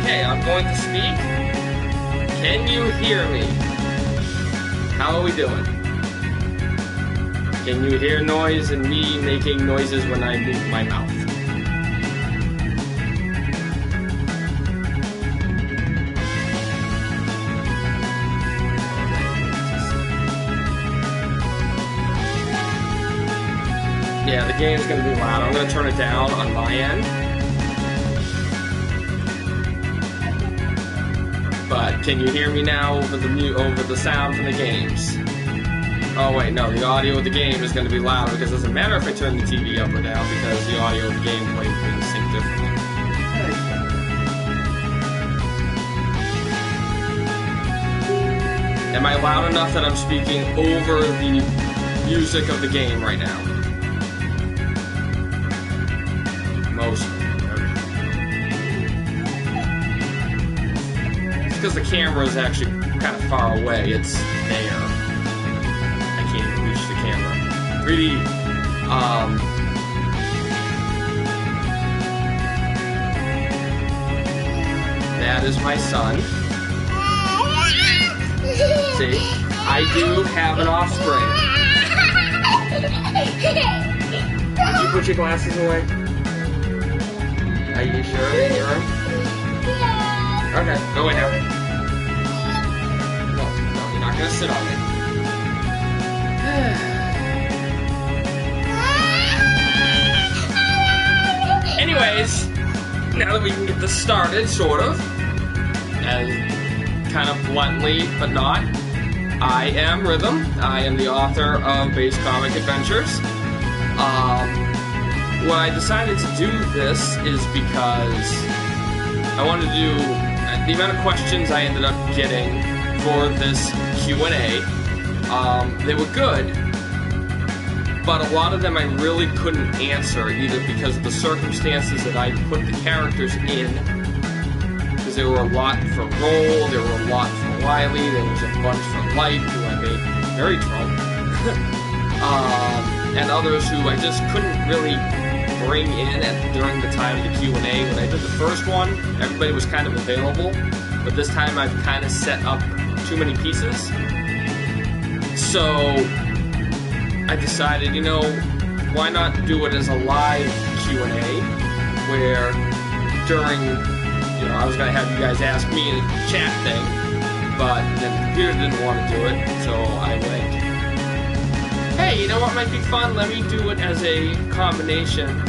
Okay, I'm going to speak. Can you hear me? How are we doing? Can you hear noise and me making noises when I move my mouth? Yeah, the game's gonna be loud. I'm gonna turn it down on my end. But can you hear me now over the sound from the games? Oh wait, no, the audio of the game is gonna be loud because it doesn't matter if I turn the TV up or down because the audio of the game plays being synced differently. Am I loud enough that I'm speaking over the music of the game right now? Mostly. It's because the camera is actually kind of far away. It's there. I can't even reach the camera. 3D. That is my son. See? I do have an offspring. Did you put your glasses away? Are you sure in your room? Okay, go away now. No, you're not gonna sit on me. Anyways, now that we can get this started, sort of, as kind of bluntly, but not, I am Rhythm. I am the author of Base Comic Adventures. Why I decided to do this is because I wanted to do the amount of questions I ended up getting for this Q&A. They were good, but a lot of them I really couldn't answer either because of the circumstances that I put the characters in. Because there were a lot for Roll, there were a lot for Wiley, there was a bunch for Light, who I made very drunk, and others who I just couldn't really bring in during the time of the Q&A. When I did the first one, everybody was kind of available, but this time I've kind of set up too many pieces. So I decided, you know, why not do it as a live Q&A where during, you know, I was going to have you guys ask me in a chat thing, but then the computer didn't want to do it, so I went, hey, you know what might be fun? Let me do it as a combination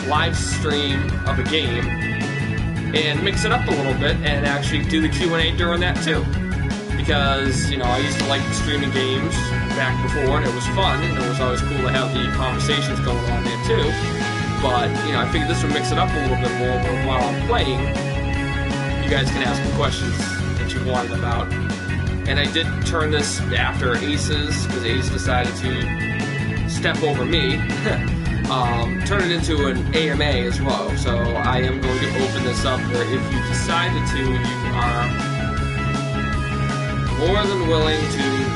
live stream of a game and mix it up a little bit and actually do the Q&A during that too. Because, you know, I used to like streaming games back before and it was fun and it was always cool to have the conversations going on there too. But, you know, I figured this would mix it up a little bit more where while I'm playing, you guys can ask me questions that you wanted about. And I did turn this after Aces, because Ace decided to step over me, turn it into an AMA as well. So I am going to open this up where if you decided to, you are more than willing to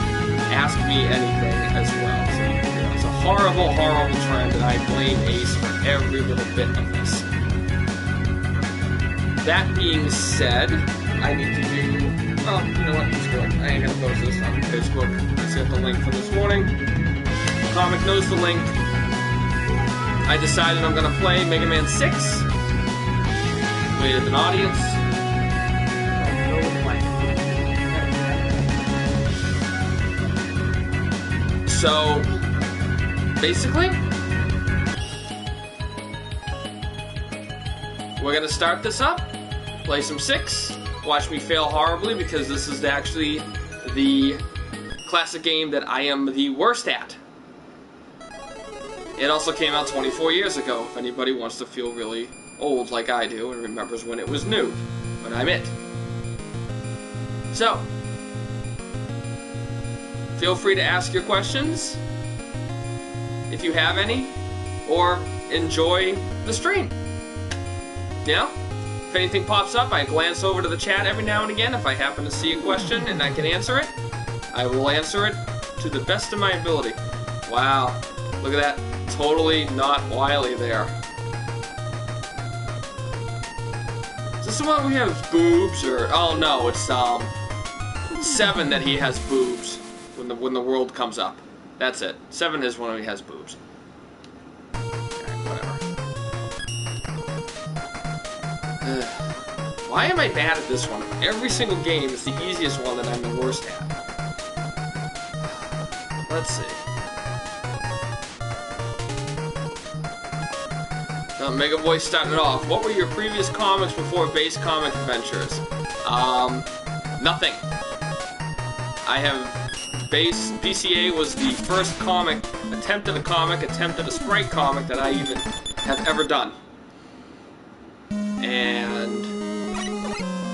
ask me anything as well. So, you know, it's a horrible, horrible trend, and I blame Ace for every little bit of this. That being said, I need to do... Oh, you know what? Screw it. I ain't gonna post this on Facebook. I got the link from this morning. The comic knows the link. I decided I'm gonna play Mega Man 6 with an audience. So, basically, we're gonna start this up, play some 6. Watch me fail horribly because this is actually the classic game that I am the worst at. It also came out 24 years ago, if anybody wants to feel really old like I do and remembers when it was new. But I'm it. So, feel free to ask your questions, if you have any, or enjoy the stream. You know? If anything pops up, I glance over to the chat every now and again. If I happen to see a question and I can answer it, I will answer it to the best of my ability. Wow, look at that. Totally not Wily there. Is this the one where he has boobs, or... Oh, no, it's, 7 that he has boobs when the world comes up. That's it. 7 is when he has boobs. Alright, whatever. Why am I bad at this one? Every single game is the easiest one that I'm the worst at. Let's see. Mega Boy started off. What were your previous comics before base comic adventures? Nothing. I have BCA was the first attempt at a sprite comic that I even have ever done. And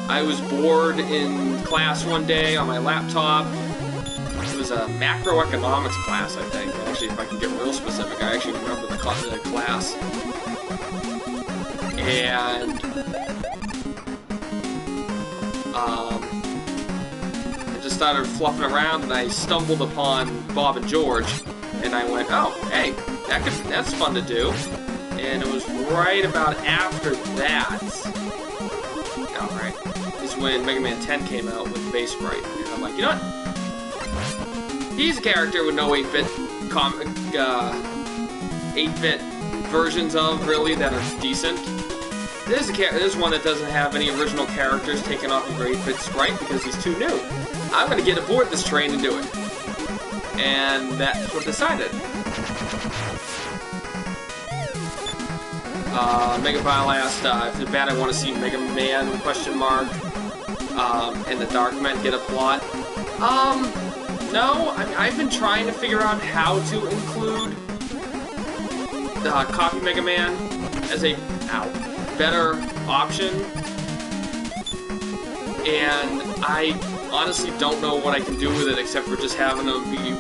I was bored in class one day on my laptop. It was a macroeconomics class, I think. Actually, if I can get real specific, I actually remember the class. And I just started fluffing around, and I stumbled upon Bob and George, and I went, oh, hey, that's fun to do. And it was right about after that, is when Mega Man 10 came out with Base Sprite. And I'm like, you know what? He's a character with no 8-bit 8-bit versions of, really, that are decent. There's one that doesn't have any original characters taken off of 8-bit Sprite because he's too new. I'm gonna get aboard this train and do it. And that's what decided. Megabile asked if it's bad I want to see Mega Man, and the Darkmen get a plot. No, I've been trying to figure out how to include the Copy Mega Man as a better option, and I honestly don't know what I can do with it except for just having them be,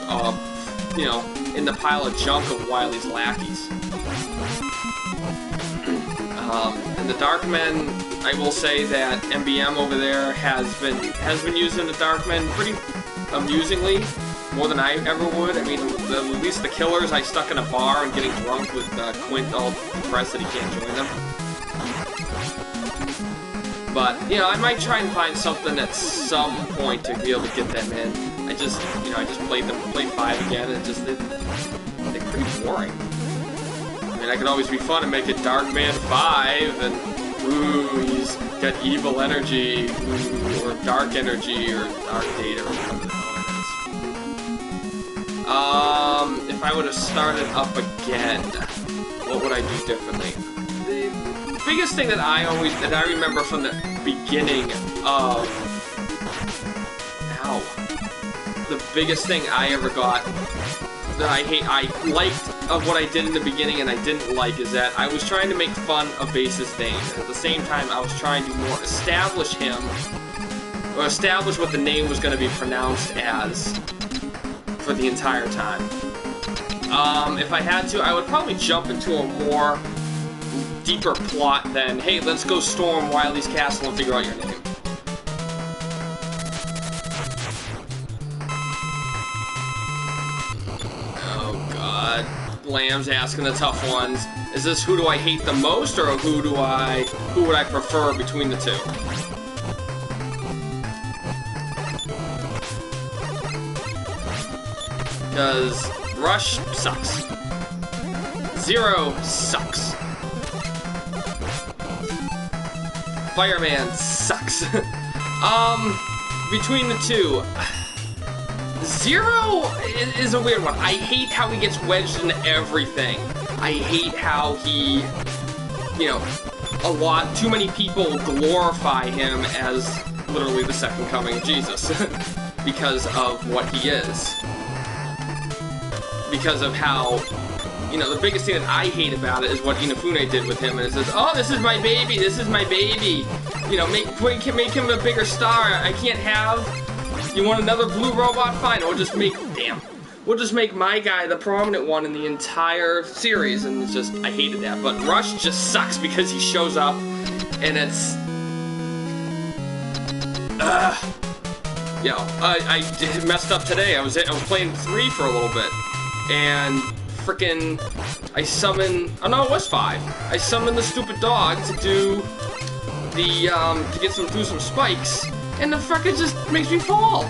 you know, in the pile of junk of Wily's lackeys. And the Darkmen, I will say that MBM over there has been using the Darkmen pretty amusingly, more than I ever would. I mean, at least the killers I stuck in a bar and getting drunk with Quint all depressed that he can't join them. But, you know, I might try and find something at some point to be able to get them in. I just played 5 again, and they're pretty boring. I mean, I could always be fun and make it Darkman 5, and ooh, he's got evil energy, ooh, or dark energy, or dark data, or whatever the hell it is. If I would have started up again, what would I do differently? The biggest thing that I remember from the beginning of... The biggest thing I ever got that I liked of what I did in the beginning and I didn't like is that I was trying to make fun of Base's name, and at the same time I was trying to more establish him, or establish what the name was going to be pronounced as for the entire time. If I had to, I would probably jump into a more deeper plot than, hey, let's go storm Wily's castle and figure out your name. Lamb's asking the tough ones. Is this who do I hate the most, or who would I prefer between the two? Because Rush sucks. Zero sucks. Fireman sucks. Between the two, Zero is a weird one. I hate how he gets wedged into everything. I hate how he, you know, too many people glorify him as literally the second coming of Jesus because of what he is. Because of how, you know, the biggest thing that I hate about it is what Inafune did with him, and it says, oh, this is my baby, you know, make him a bigger star. I can't have... You want another blue robot? Fine, we'll just make my guy the prominent one in the entire series, and it's just, I hated that. But Rush just sucks because he shows up, and it's, you know, I messed up today. I was playing 3 for a little bit, and frickin' I summoned, oh no, it was 5. I summoned the stupid dog to do to get through some spikes, and the fucker just makes me fall.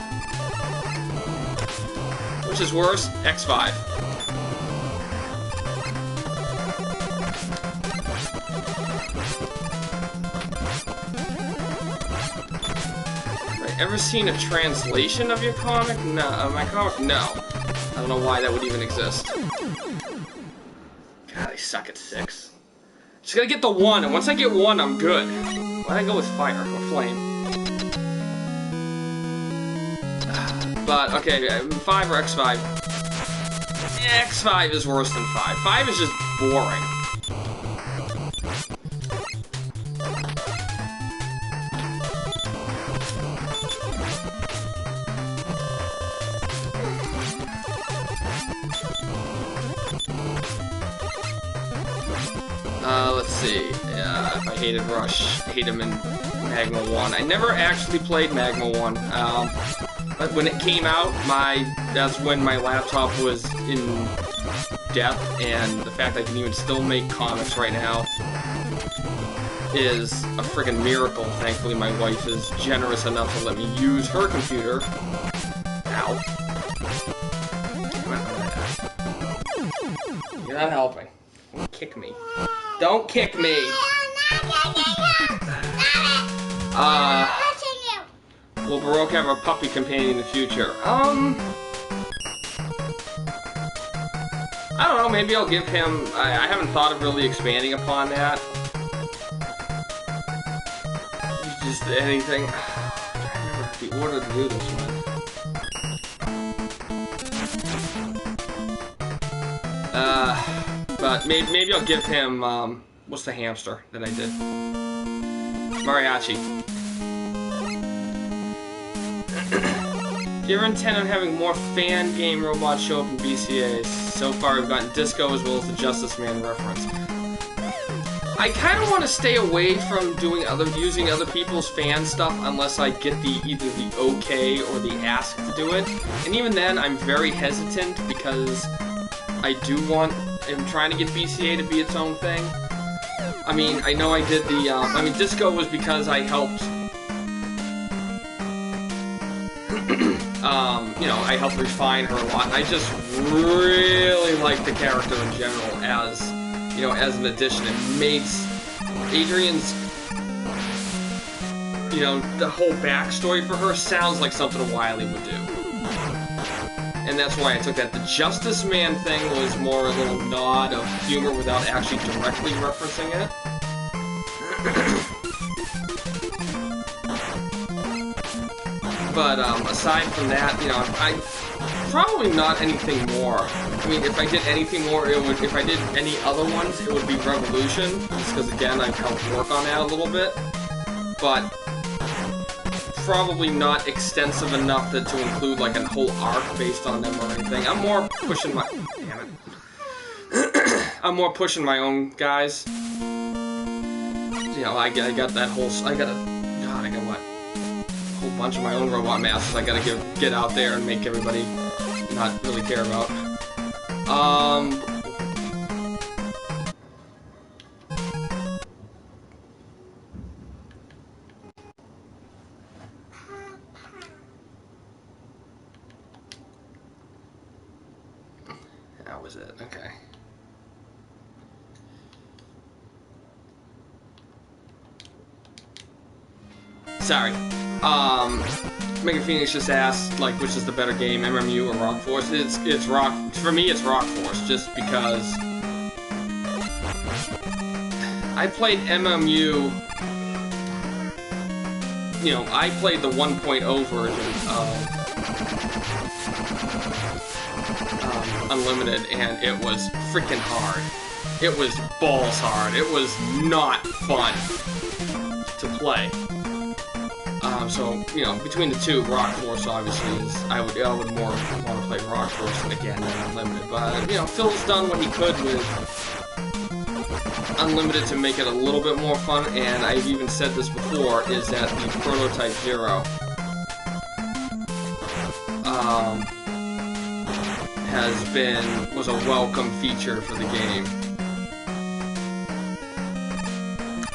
Which is worse? X5. Ever seen a translation of your comic? No, my comic? No. I don't know why that would even exist. God, I suck at 6. Just gotta get the 1, and once I get 1, I'm good. Why'd I go with fire or flame? But, okay, 5 or X5. X5 is worse than 5. 5 is just boring. Let's see. If I hated Rush, I hate him in Magma 1. I never actually played Magma 1. But when it came out, that's when my laptop was in death, and the fact I can even still make comics right now is a friggin' miracle. Thankfully, my wife is generous enough to let me use her computer. Ow. You're not helping. Don't kick me. Don't kick me! Will Baroque have a puppy companion in the future? I don't know, maybe I'll give him... I haven't thought of really expanding upon that. Just anything... I remember the order to do this one. But maybe I'll give him, what's the hamster that I did? Mariachi. Do you ever intend on having more fan game robots show up in BCAs? So far we've gotten Disco as well as the Justice Man reference. I kind of want to stay away from using other people's fan stuff unless I get either the okay or the ask to do it. And even then, I'm very hesitant because I'm trying to get BCA to be its own thing. I mean, I know I did the, Disco was because I helped, I helped refine her a lot. I just really like the character in general as an addition. It makes Adrian's, the whole backstory for her sounds like something Wily would do. And that's why I took that. The Justice Man thing was more a little nod of humor without actually directly referencing it. But aside from that, probably not anything more. I mean, if I did anything more, if I did any other ones, it would be Revolution, just because again, I've helped work on that a little bit. But probably not extensive enough to include like a whole arc based on them or anything. I'm more pushing my... Damn it. I'm more pushing my own guys. I got that whole... I got what? A whole bunch of my own robot masters I gotta get out there and make everybody not really care about. That was it, okay. Sorry. Mega Phoenix just asked, like, which is the better game, MMU or Rock Force? It's Rock... For me, it's Rock Force, just because... I played MMU... I played the 1.0 version of... Unlimited, and it was freaking hard. It was balls hard. It was not fun to play. So, between the two, Rock Force obviously is, I would more want to play Rock Force again than Unlimited. But, Phil's done what he could with Unlimited to make it a little bit more fun, and I've even said this before, is that the Prototype Zero was a welcome feature for the game.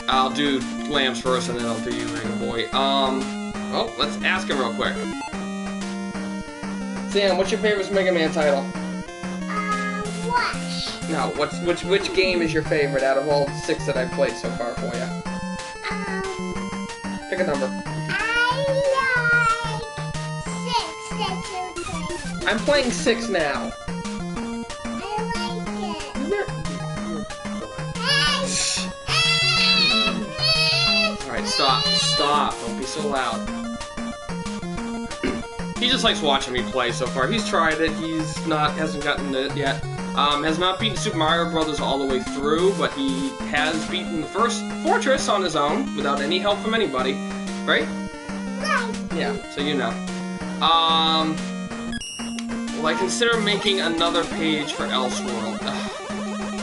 I'll do Lambs first, and then I'll do you, Mega Boy. Oh, let's ask him real quick. Sam, what's your favorite Mega Man title? What? No, which game is your favorite out of all 6 that I've played so far for you? Pick a number. I like 6. I'm playing 6 now. I like it. Alright, stop. Don't be so loud. He just likes watching me play so far. He's tried it, hasn't gotten it yet. Has not beaten Super Mario Bros. All the way through, but he has beaten the first Fortress on his own, without any help from anybody. Right? Right. Yeah, so you know. Will I consider making another page for Elseworld?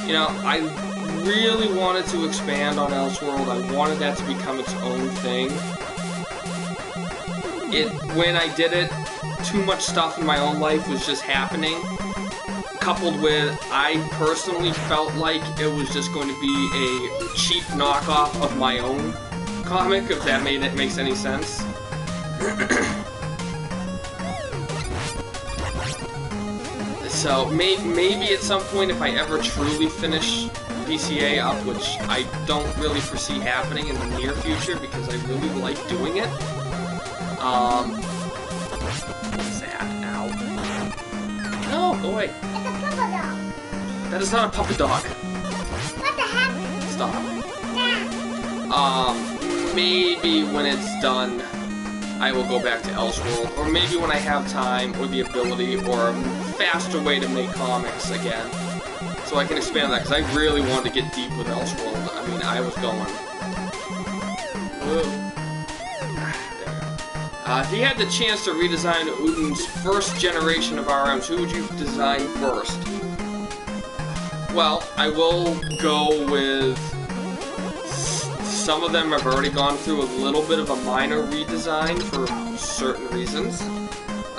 You know, I really wanted to expand on Elseworld. I wanted that to become its own thing. When I did it, too much stuff in my own life was just happening. Coupled with, I personally felt like it was just going to be a cheap knockoff of my own comic, if that makes any sense. So maybe at some point, if I ever truly finish BCA up, which I don't really foresee happening in the near future because I really like doing it. What's that? Ow. No, go away. It's a puppet dog. That is not a puppet dog. What the heck? Stop. Nah. Maybe when it's done, I will go back to Elseworld, or maybe when I have time, or the ability, or a faster way to make comics again. So I can expand that, because I really wanted to get deep with Elseworld. I mean, I was going. Whoa. If you had the chance to redesign Uden's first generation of RMs, who would you design first? Well, I will go with... Some of them I've already gone through a little bit of a minor redesign for certain reasons.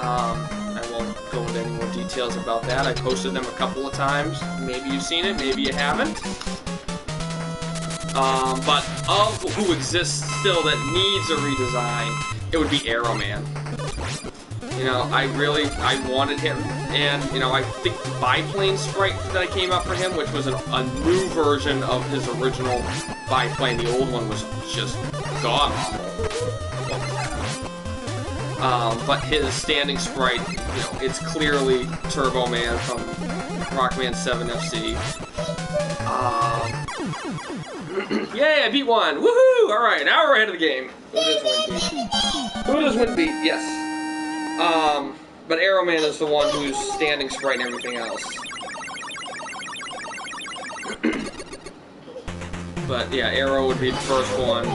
I won't go into any more details about that. I posted them a couple of times. Maybe you've seen it, maybe you haven't. But of who exists still that needs a redesign, it would be Arrow Man. You know, I wanted him, and, you know, I think the biplane sprite that I came up for him, which was a new version of his original biplane, the old one was just god-awful. But his standing sprite, you know, it's clearly Turbo Man from Rockman 7 FC. Yay, I beat one! Woohoo! Alright, now we're ahead of the game. Who does win beat? Who does win beat? Yes. But Arrow Man is the one who's standing sprite and everything else. But yeah, Arrow would be the first one,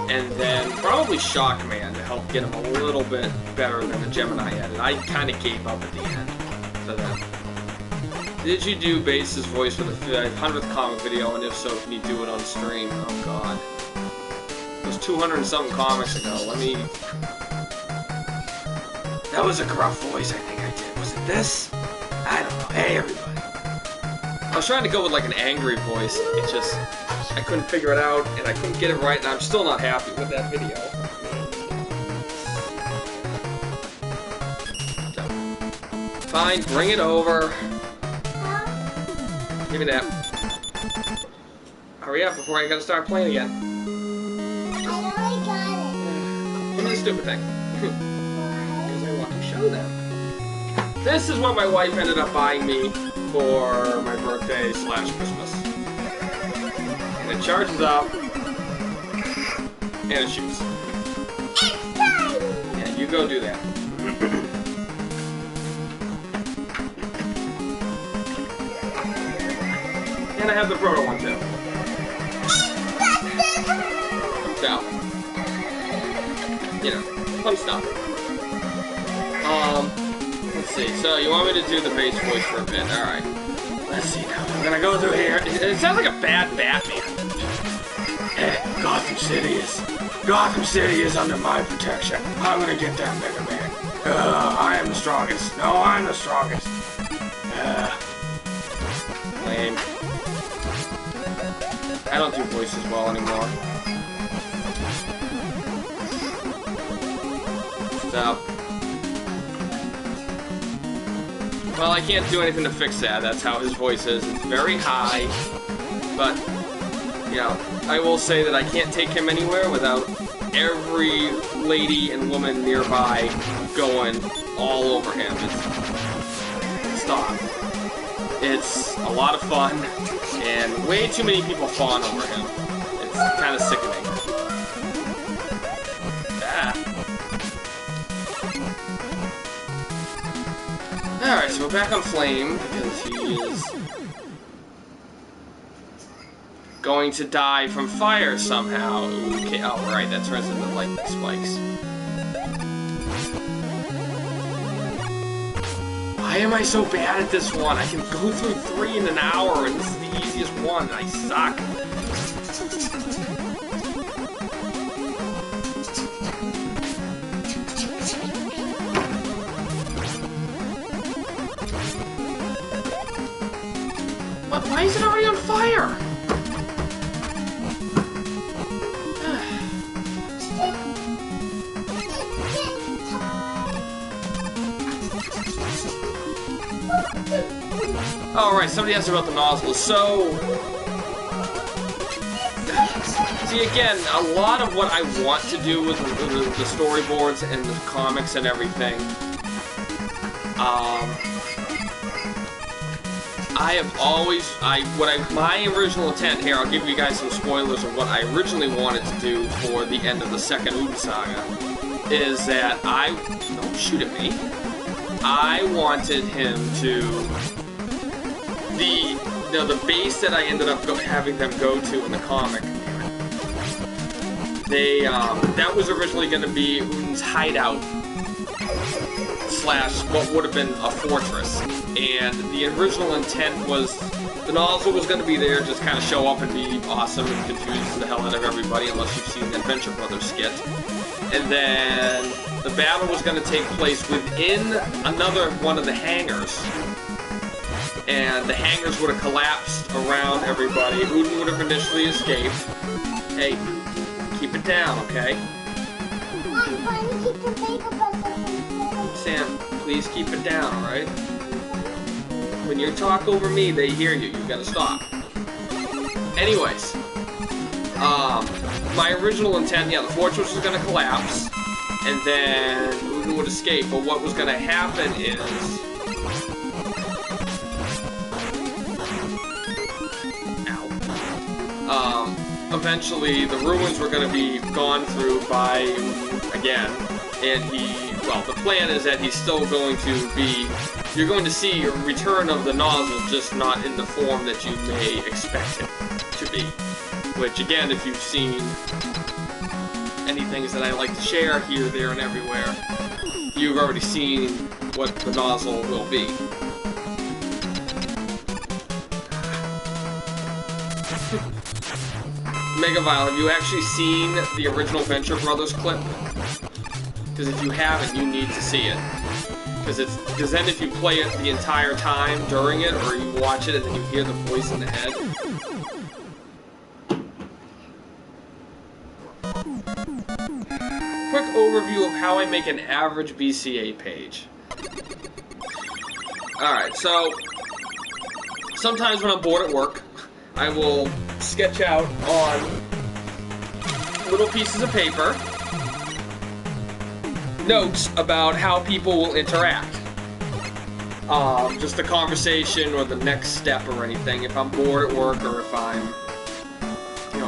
and then probably Shockman to help get him a little bit better than the Gemini had. And I kind of gave up at the end for that. Did you do Base's voice for the 500th comic video, and if so, can you do it on stream? Oh god. It was 200 and something comics ago. Let me... That was a gruff voice I think I did. Was it this? I don't know. Hey, everybody. I was trying to go with like an angry voice. It just... I couldn't figure it out, and I couldn't get it right, and I'm still not happy with that video. So, fine, bring it over. Give me that. Hurry up before I gotta start playing again. I already got it. Give me the stupid thing. Because I want to show them. This is what my wife ended up buying me for my birthday / Christmas. And it charges up. And it shoots. Yeah, you go do that. And I have the proto one too. So, you know, fun stuff. Let's see. So you want me to do the bass voice for a bit? All right. Let's see now. I'm gonna go through here. It sounds like a bad Batman. Hey, Gotham City is under my protection. I'm gonna get that Mega Man. I am the strongest. No, I'm the strongest. Lame. I don't do voices well anymore. So, well, I can't do anything to fix that. That's how his voice is. It's very high, but, you know, I will say that I can't take him anywhere without every lady and woman nearby going all over him. Stop. It's a lot of fun, and way too many people fawn over him. It's kind of sickening. Ah. Alright, so we're back on Flame, because he is going to die from fire somehow. Okay, oh, right, that turns into lightning spikes. Why am I so bad at this one? I can go through 3 in an hour, and this is the easiest one, and I suck. What? Why is it already on fire? Oh, right, somebody asked about the nozzle. So, see, again, a lot of what I want to do with the storyboards and the comics and everything, I have always, my original intent here, I'll give you guys some spoilers of what I originally wanted to do for the end of the second Uden Saga, is that don't shoot at me, I wanted him to, the base that I ended up having them go to in the comic, that was originally going to be Uden's hideout / what would have been a fortress, and the original intent was the nozzle was going to be there, just kind of show up and be awesome and confuse the hell out of everybody, unless you've seen the Adventure Brothers skit. And then the battle was going to take place within another one of the hangars, and the hangars would have collapsed around everybody. Uden would have initially escaped. Hey, keep it down, okay? Sam, please keep it down, alright? When you talk over me, they hear you. You gotta stop. Anyways, my original intent, yeah, the fortress was gonna collapse, and then Uden would escape, but what was gonna happen is, eventually the ruins were gonna be gone through by Uden again, and the plan is that he's still going to be, you're going to see a return of the nozzle, just not in the form that you may expect it to be. Which, again, if you've seen any things that I like to share here, there, and everywhere, you've already seen what the nozzle will be. Megavile, have you actually seen the original Venture Brothers clip? Because if you haven't, you need to see it. Because then if you play it the entire time during it, or you watch it and then you hear the voice in the head. Quick overview of how I make an average BCA page. Alright, so sometimes when I'm bored at work, I will sketch out on little pieces of paper notes about how people will interact. Just a conversation or the next step or anything, if I'm bored at work or if I'm,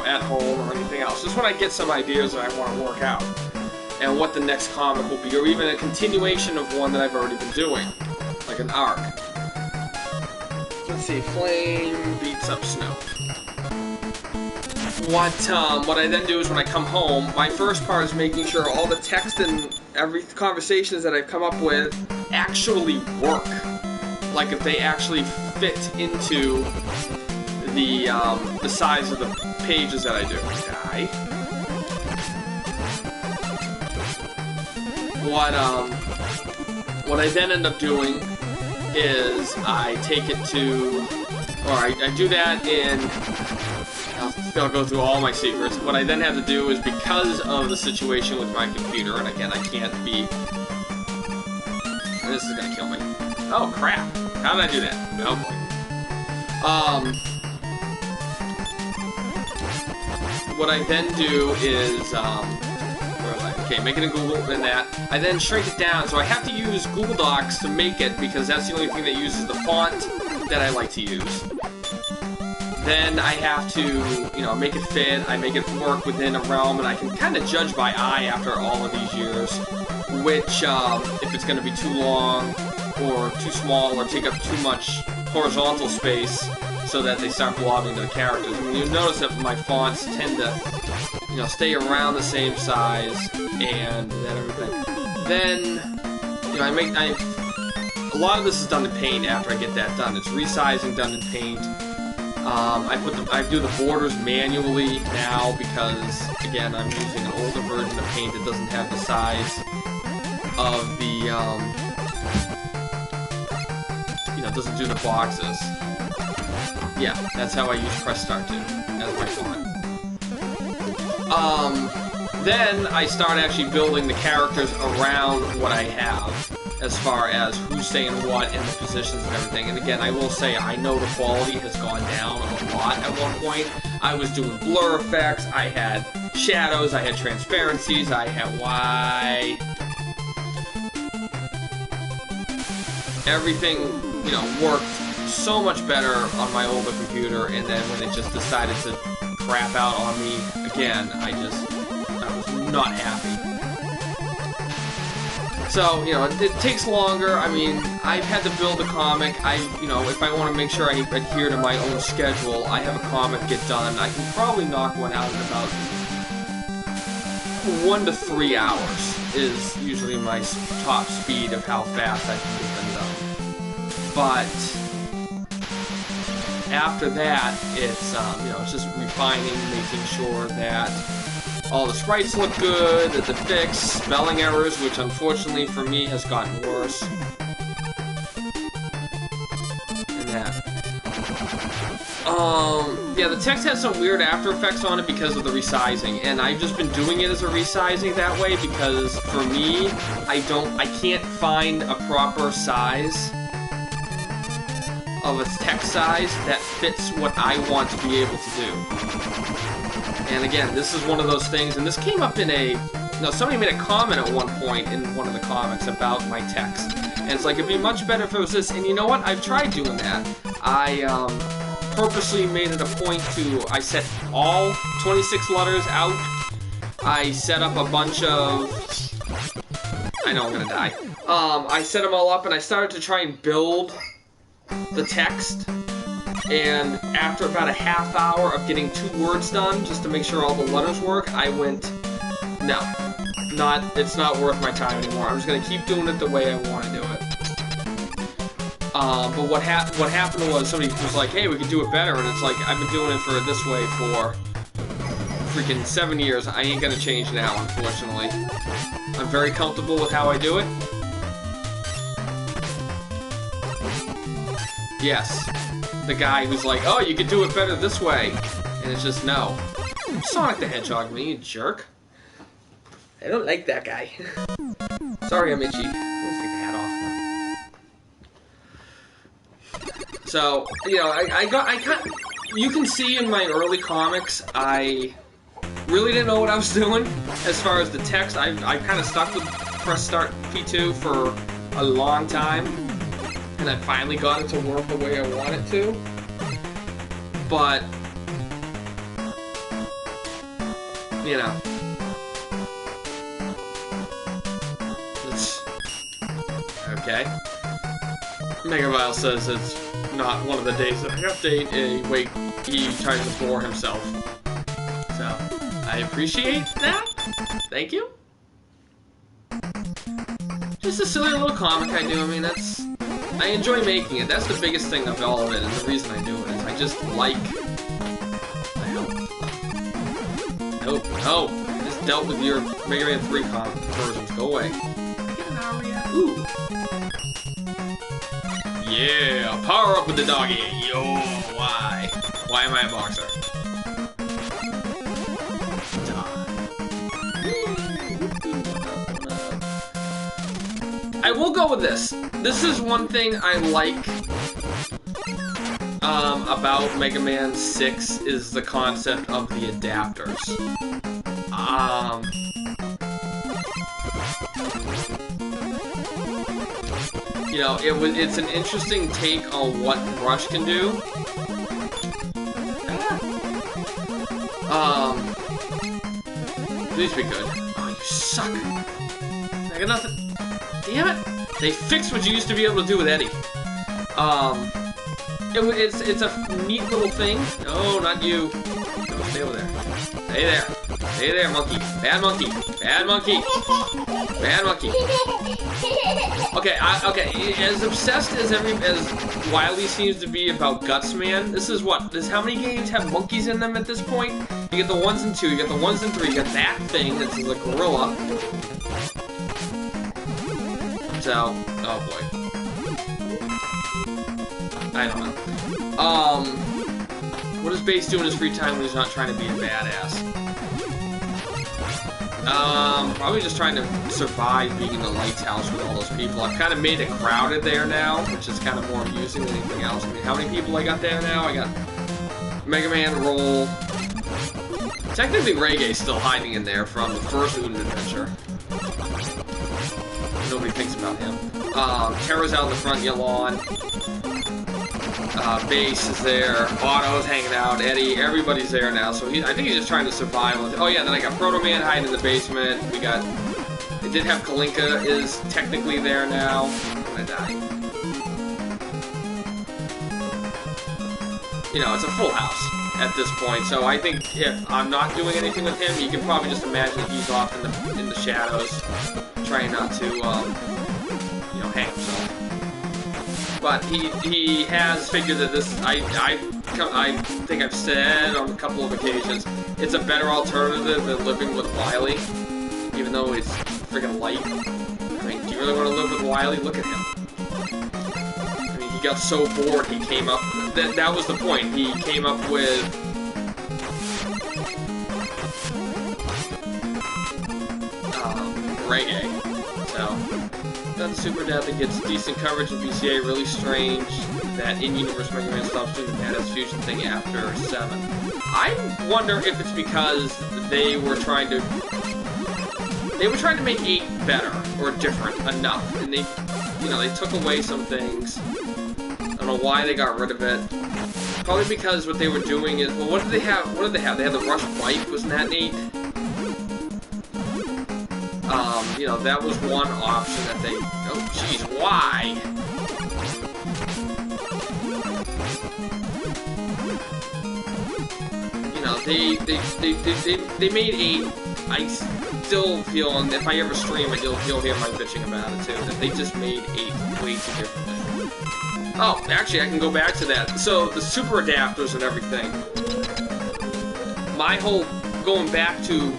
at home or anything else. Just when I get some ideas that I want to work out, and what the next comic will be, or even a continuation of one that I've already been doing, like an arc. Let's see, Flame beats up Snow. What I then do is when I come home, my first part is making sure all the text and every conversations that I've come up with actually work. Like if they actually fit into the size of the pages that I do. Die. What I then end up doing is I take it to, or I do that in I'll go through all my secrets. What I then have to do is, because of the situation with my computer, and again, I can't be... This is gonna kill me. Oh, crap. How did I do that? Oh, boy. What I then do is, where was I? Okay, make it in Google, and that. I then shrink it down, so I have to use Google Docs to make it, because that's the only thing that uses the font that I like to use. Then I have to, you know, make it fit, I make it work within a realm, and I can kind of judge by eye after all of these years, which, if it's going to be too long, or too small, or take up too much horizontal space, so that they start blobbing to the characters. I mean, you notice that my fonts tend to, you know, stay around the same size, and that everything. Then, you know, a lot of this is done in Paint after I get that done. It's resizing done in Paint. I do the borders manually now because, again, I'm using an older version of Paint that doesn't have the size of the, you know, doesn't do the boxes. Yeah, that's how I use Press Start too, as my font. Then I start actually building the characters around what I have, as far as who's saying what and the positions and everything. And again, I will say, I know the quality has gone down a lot at one point. I was doing blur effects, I had shadows, I had transparencies, I had white. Everything, you know, worked so much better on my older computer, and then when it just decided to crap out on me again, I was not happy. So, you know, it takes longer. I mean, I've had to build a comic. You know, if I want to make sure I adhere to my own schedule, I have a comic get done. I can probably knock one out in about 1 to 3 hours is usually my top speed of how fast I can get them done. But after that, it's, you know, it's just refining, making sure that all the sprites look good, that the fix, spelling errors, which unfortunately for me has gotten worse. And that. Yeah, the text has some weird After Effects on it because of the resizing, and I've just been doing it as a resizing that way because for me, I can't find a proper size of a text size that fits what I want to be able to do. And again, this is one of those things, and this came up in a... You know, somebody made a comment at one point in one of the comics about my text. And it's like, it'd be much better if it was this. And you know what? I've tried doing that. I purposely made it a point to... I set all 26 letters out. I set up a bunch of... I know I'm gonna die. I set them all up, and I started to try and build the text. And after about a half hour of getting 2 words done, just to make sure all the letters work, I went, no, it's not worth my time anymore. I'm just going to keep doing it the way I want to do it. But what happened was somebody was like, hey, we could do it better, and it's like, I've been doing it for this way for freaking 7 years. I ain't going to change now, unfortunately. I'm very comfortable with how I do it. Yes. The guy who's like, oh, you could do it better this way. And it's just, no. Sonic the Hedgehog, me, you jerk. I don't like that guy. Sorry, I'm itchy. Let's take the hat off. So, you know, you can see in my early comics, I really didn't know what I was doing as far as the text. I kind of stuck with Press Start P2 for a long time. And I finally got it to work the way I want it to. But, you know, it's okay. Megavile says it's not one of the days that I update. Wait, he tries to bore himself. So, I appreciate that. Thank you. Just a silly little comic I do. I mean, I enjoy making it. That's the biggest thing of all of it, and the reason I do it is I just like... Nope. No! I just dealt with your Mega Man 3 versions. Go away. Ooh. Yeah! Power up with the doggy! Yo! Why? Why am I a boxer? will go with this. This is one thing I like about Mega Man 6 is the concept of the adapters. You know, it's an interesting take on what Rush can do. Please be good. Oh, you suck. I got nothing. Damn it! They fixed what you used to be able to do with Eddie. It's a neat little thing. No, not you. No, stay over there. Stay there. Stay there, monkey. Bad monkey. Bad monkey. Bad monkey. Okay, okay. As obsessed as Wily seems to be about Gutsman, this is what? How many games have monkeys in them at this point? You get the 1s and 2, you get the 1s and 3, you get that thing that's a gorilla. So, oh boy. I don't know. What does Bass do in his free time when he's not trying to be a badass? Probably just trying to survive being in the Lights House with all those people. I've kind of made it crowded there now, which is kind of more amusing than anything else. I mean, how many people I got there now? I got Mega Man, Roll. Technically, Reggae's still hiding in there from the first Udon adventure. Nobody thinks about him. Terra's out in the front, Yalon. Bass is there. Otto's hanging out. Eddie, everybody's there now. So I think he's just trying to survive. Oh yeah, then I got Proto Man hiding in the basement. We got. I did have Kalinka is technically there now. I'm gonna die. You know, it's a full house at this point. So I think if I'm not doing anything with him, you can probably just imagine he's off in the shadows, trying not to, you know, hang himself. But he has figured that this. I think I've said on a couple of occasions, it's a better alternative than living with Wily, even though it's freaking light. I mean, do you really want to live with Wily? Look at him. I mean, he got so bored, he came up. That was the point. He came up with. Reggae. So. Done Super Death that gets decent coverage in BCA. Really strange that in-universe Mega Man stops doing the badass fusion thing after 7. I wonder if it's because they were trying to make 8 better or different enough, and they, you know, they took away some things. I don't know why they got rid of it. Probably because what they were doing is, well, what did they have? What did they have? They had the Rush Bike. Wasn't that neat? You know, that was one option that they... Oh, jeez, why? You know, they made 8. I still feel, and if I ever stream it, you'll hear my bitching about it too, that they just made 8 way too differently. Oh, actually, I can go back to that. So, the super adapters and everything. My whole... Going back to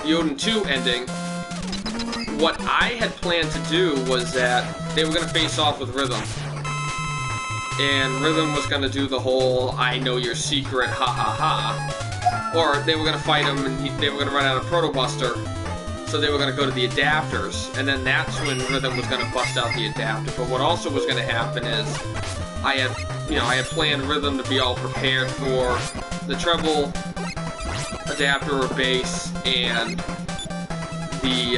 the Odin 2 ending, what I had planned to do was that they were going to face off with Rhythm. And Rhythm was going to do the whole, I know your secret, ha ha ha. Or they were going to fight him and they were going to run out of Proto Buster. So they were going to go to the adapters. And then that's when Rhythm was going to bust out the adapter. But what also was going to happen is, I had planned Rhythm to be all prepared for the treble adapter or bass and the,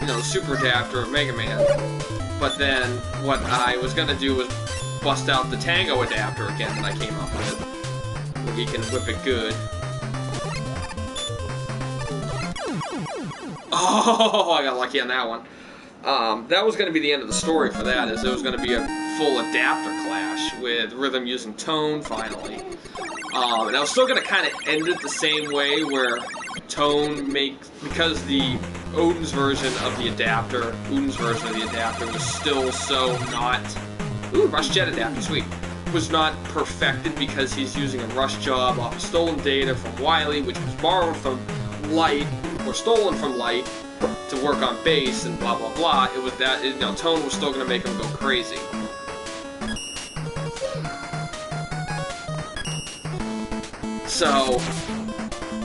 the super adapter of Mega Man. But then what I was gonna do was bust out the Tango adapter again that I came up with, where he can whip it good. Oh, I got lucky on that one. That was gonna be the end of the story for that, is there was gonna be a full adapter clash with Rhythm using Tone finally. And I was still gonna kind of end it the same way, where Tone because the Odin's version of the adapter, was still so not... Ooh, Rush Jet adapter, sweet. Was not perfected because he's using a Rush job off of stolen data from Wily, which was borrowed from Light, or stolen from Light, to work on bass and blah blah blah. It was that, Tone was still gonna make him go crazy. So,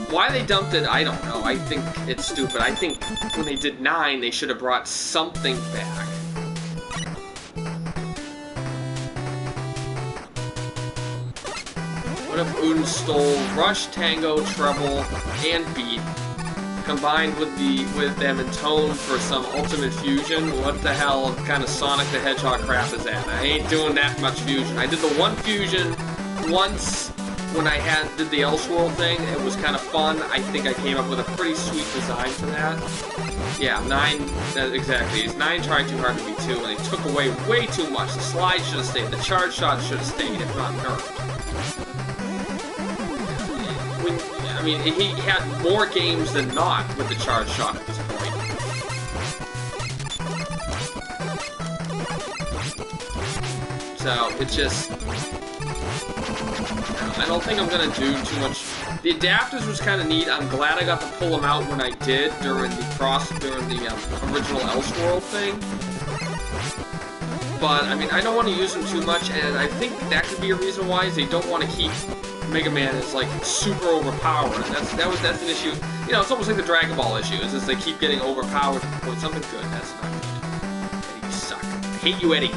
Why they dumped it, I don't know. I think it's stupid. I think when they did 9, they should have brought something back. What if Udon stole Rush, Tango, Treble, and Beat, combined with them in tone for some ultimate fusion? What the hell kind of Sonic the Hedgehog crap is that? I ain't doing that much fusion. I did the one fusion once when I did the Elseworld thing. It was kind of fun. I think I came up with a pretty sweet design for that. Yeah, 9, exactly. It's 9 tried too hard to be 2, and they took away way too much. The slide should have stayed. The charge shot should have stayed, if not nerfed. I mean, he had more games than not with the charge shot at this point. So, it's just... I don't think I'm gonna do too much. The adapters was kind of neat. I'm glad I got to pull them out when I did during the original Elseworld thing. But, I mean, I don't want to use them too much, and I think that could be a reason why is they don't want to keep Mega Man as, like, super overpowered. That's an issue. You know, it's almost like the Dragon Ball issue. It's just they keep getting overpowered with something good. That's not good. Eddie, you suck. I hate you, Eddie.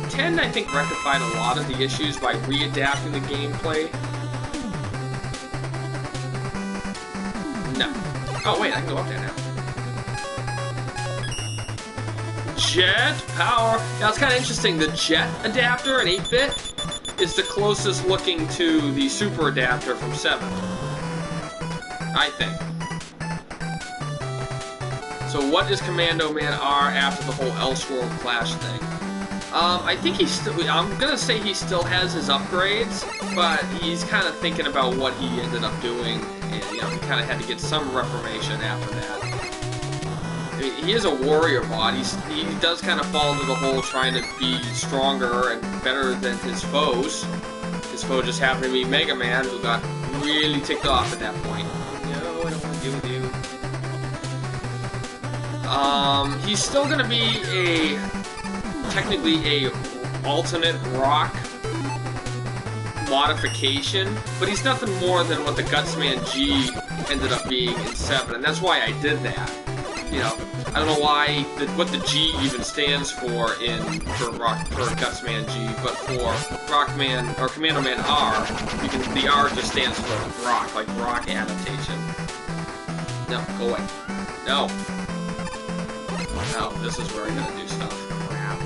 10, I think, rectified a lot of the issues by readapting the gameplay. No. Oh, wait, I can go up there now. Jet power. Now, it's kind of interesting. The Jet adapter in 8-bit is the closest looking to the Super adapter from 7. I think. So what is Commando Man R after the whole Elseworld Clash thing? I think he's still... I'm gonna say he still has his upgrades, but he's kind of thinking about what he ended up doing, and, you know, he kind of had to get some reformation after that. I mean, he is a warrior mod. He does kind of fall into the whole trying to be stronger and better than his foes. His foe just happened to be Mega Man, who got really ticked off at that point. No, I don't want to deal with you. He's still gonna be technically a alternate rock modification, but he's nothing more than what the Gutsman G ended up being in 7, and that's why I did that. You know, I don't know why what the G even stands for for Gutsman G, but for Rockman or Commando Man R, the R just stands for rock, like rock adaptation. No, go away. No. No, this is where I gotta do stuff. Crap.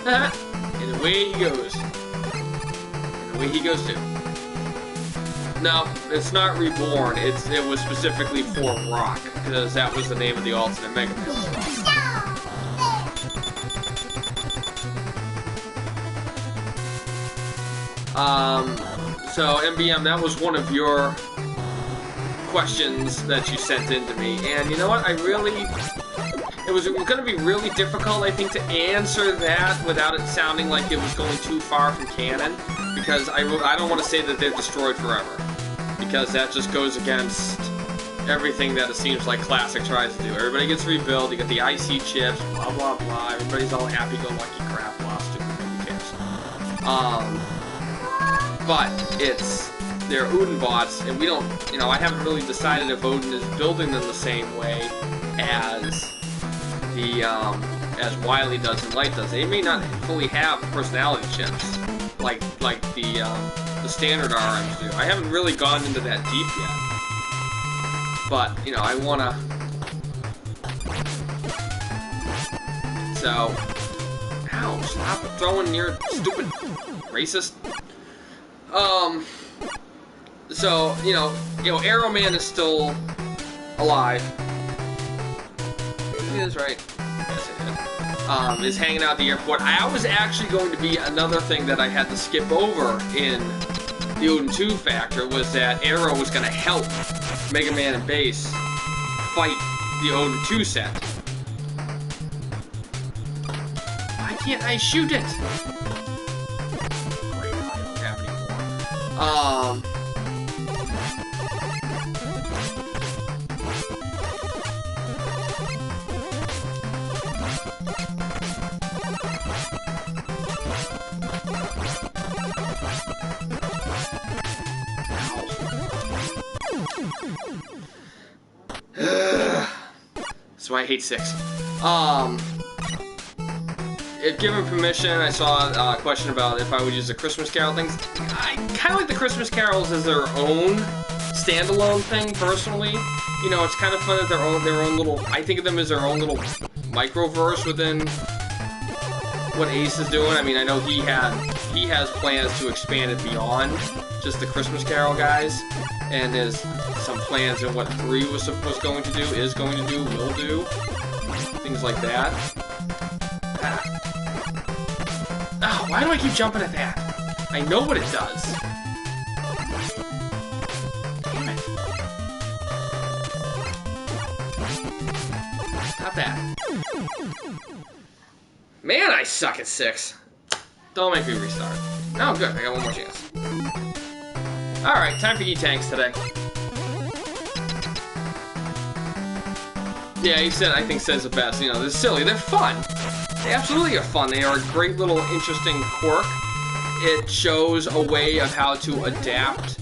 Damn it. And away he goes. And away he goes too. No, it's not Reborn. It was specifically for Rock, because that was the name of the alternate Mega Man. So MBM, that was one of your questions that you sent in to me, and you know what? It was going to be really difficult, I think, to answer that without it sounding like it was going too far from canon, because I don't want to say that they're destroyed forever, because that just goes against everything that it seems like Classic tries to do. Everybody gets rebuilt, you get the IC chips, blah blah blah, everybody's all happy-go-lucky crap, blah, stupid, who cares. But they're Odin bots, and we don't, you know, I haven't really decided if Odin is building them the same way as as Wily does and Light does. They may not fully have personality chips like the standard RMs do. I haven't really gone into that deep yet, but you know, I wanna. So, ow! Stop throwing your stupid racist. So, you know, Arrow Man is still alive. He is, right? Yes, it is. Is hanging out at the airport. I was actually going to be another thing that I had to skip over in the Odin 2 factor, was that Arrow was going to help Mega Man and Bass fight the Odin 2 set. Why can't I shoot it? That's why I hate 6. If given permission, I saw a question about if I would use the Christmas Carol things. I kind of like the Christmas Carols as their own standalone thing, personally. You know, it's kind of fun that their own little. I think of them as their own little microverse within what Ace is doing. I mean, I know he has plans to expand it beyond just the Christmas Carol guys, and there's some plans in what 3 was going to do, is going to do, will do, things like that. Oh, why do I keep jumping at that? I know what it does. Damn it. Stop that. Man, I suck at 6. Don't make me restart. Oh, good. I got one more chance. Alright, time for E-Tanks today. Yeah, he said, I think says it best. You know, they're silly. They're fun. They absolutely are fun. They are a great little interesting quirk. It shows a way of how to adapt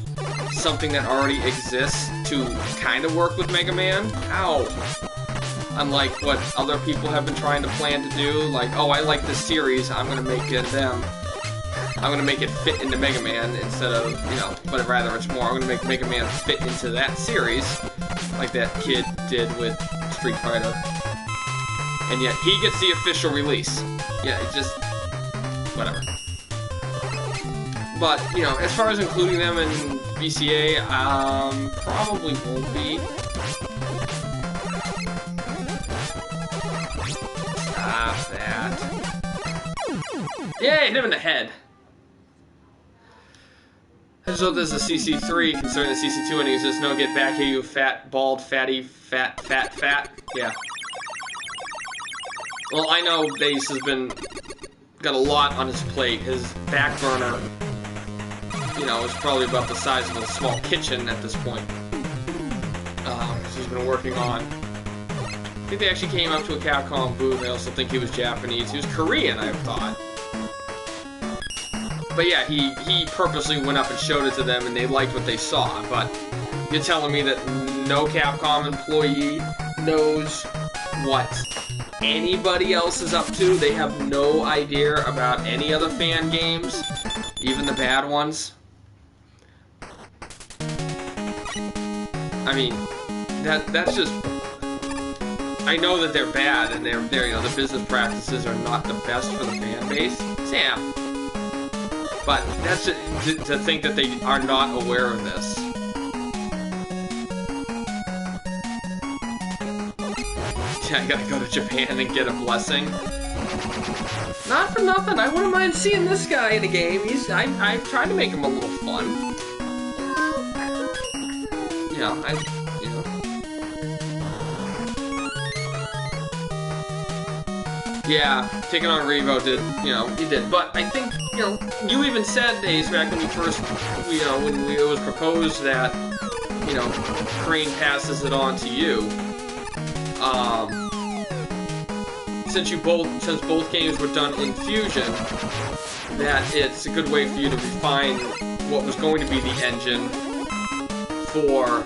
something that already exists to kind of work with Mega Man. Ow. Unlike what other people have been trying to plan to do. Like, oh, I like this series, I'm going to make it them. I'm going to make it fit into Mega Man instead of, you know, but rather it's more, I'm going to make Mega Man fit into that series. Like that kid did with Street Fighter. And yet, he gets the official release. Yeah, it just... whatever. But, you know, as far as including them in BCA, probably won't be. Stop that. Yay, hit him in the head. So there's a CC3, considering the CC2 ending exists. No, get back here, you fat, bald, fatty, fat. Yeah. Well, I know Ace has got a lot on his plate. His back burner, you know, is probably about the size of a small kitchen at this point. Because he's been working on. I think they actually came up to a Capcom booth. I also think he was Japanese. He was Korean, I thought. But yeah, he purposely went up and showed it to them, and they liked what they saw. But you're telling me that no Capcom employee knows what anybody else is up to? They have no idea about any other fan games, even the bad ones? I mean, that's just... I know that they're bad, and they're you know, the business practices are not the best for the fan base. Sam. But that's to think that they are not aware of this. Yeah, I gotta go to Japan and get a blessing. Not for nothing, I wouldn't mind seeing this guy in a game. I've tried to make him a little fun. Yeah, you know. Yeah, taking on Revo did, you know, he did. But I think, you know, you even said, Days, back when we first, you know, when it was proposed that, you know, Crane passes it on to you. Since both games were done in Fusion, that it's a good way for you to refine what was going to be the engine for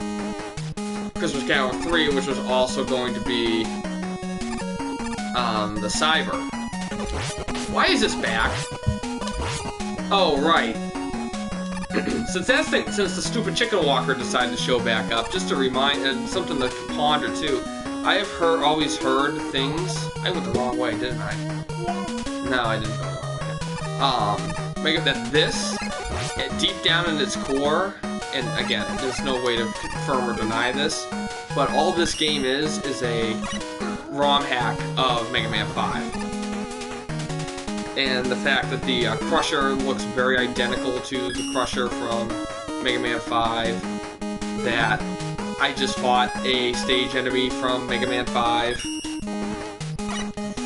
Christmas Carol 3, which was also going to be the Cyber. Why is this back? Oh, right. Since the stupid Chicken Walker decided to show back up, just to remind, something to ponder too. I have always heard things. I went the wrong way, didn't I? No, I didn't go the wrong way. Make it that this, deep down in its core, and again, there's no way to confirm or deny this, but all this game is a ROM hack of Mega Man 5. And the fact that the Crusher looks very identical to the Crusher from Mega Man 5, that I just fought a stage enemy from Mega Man 5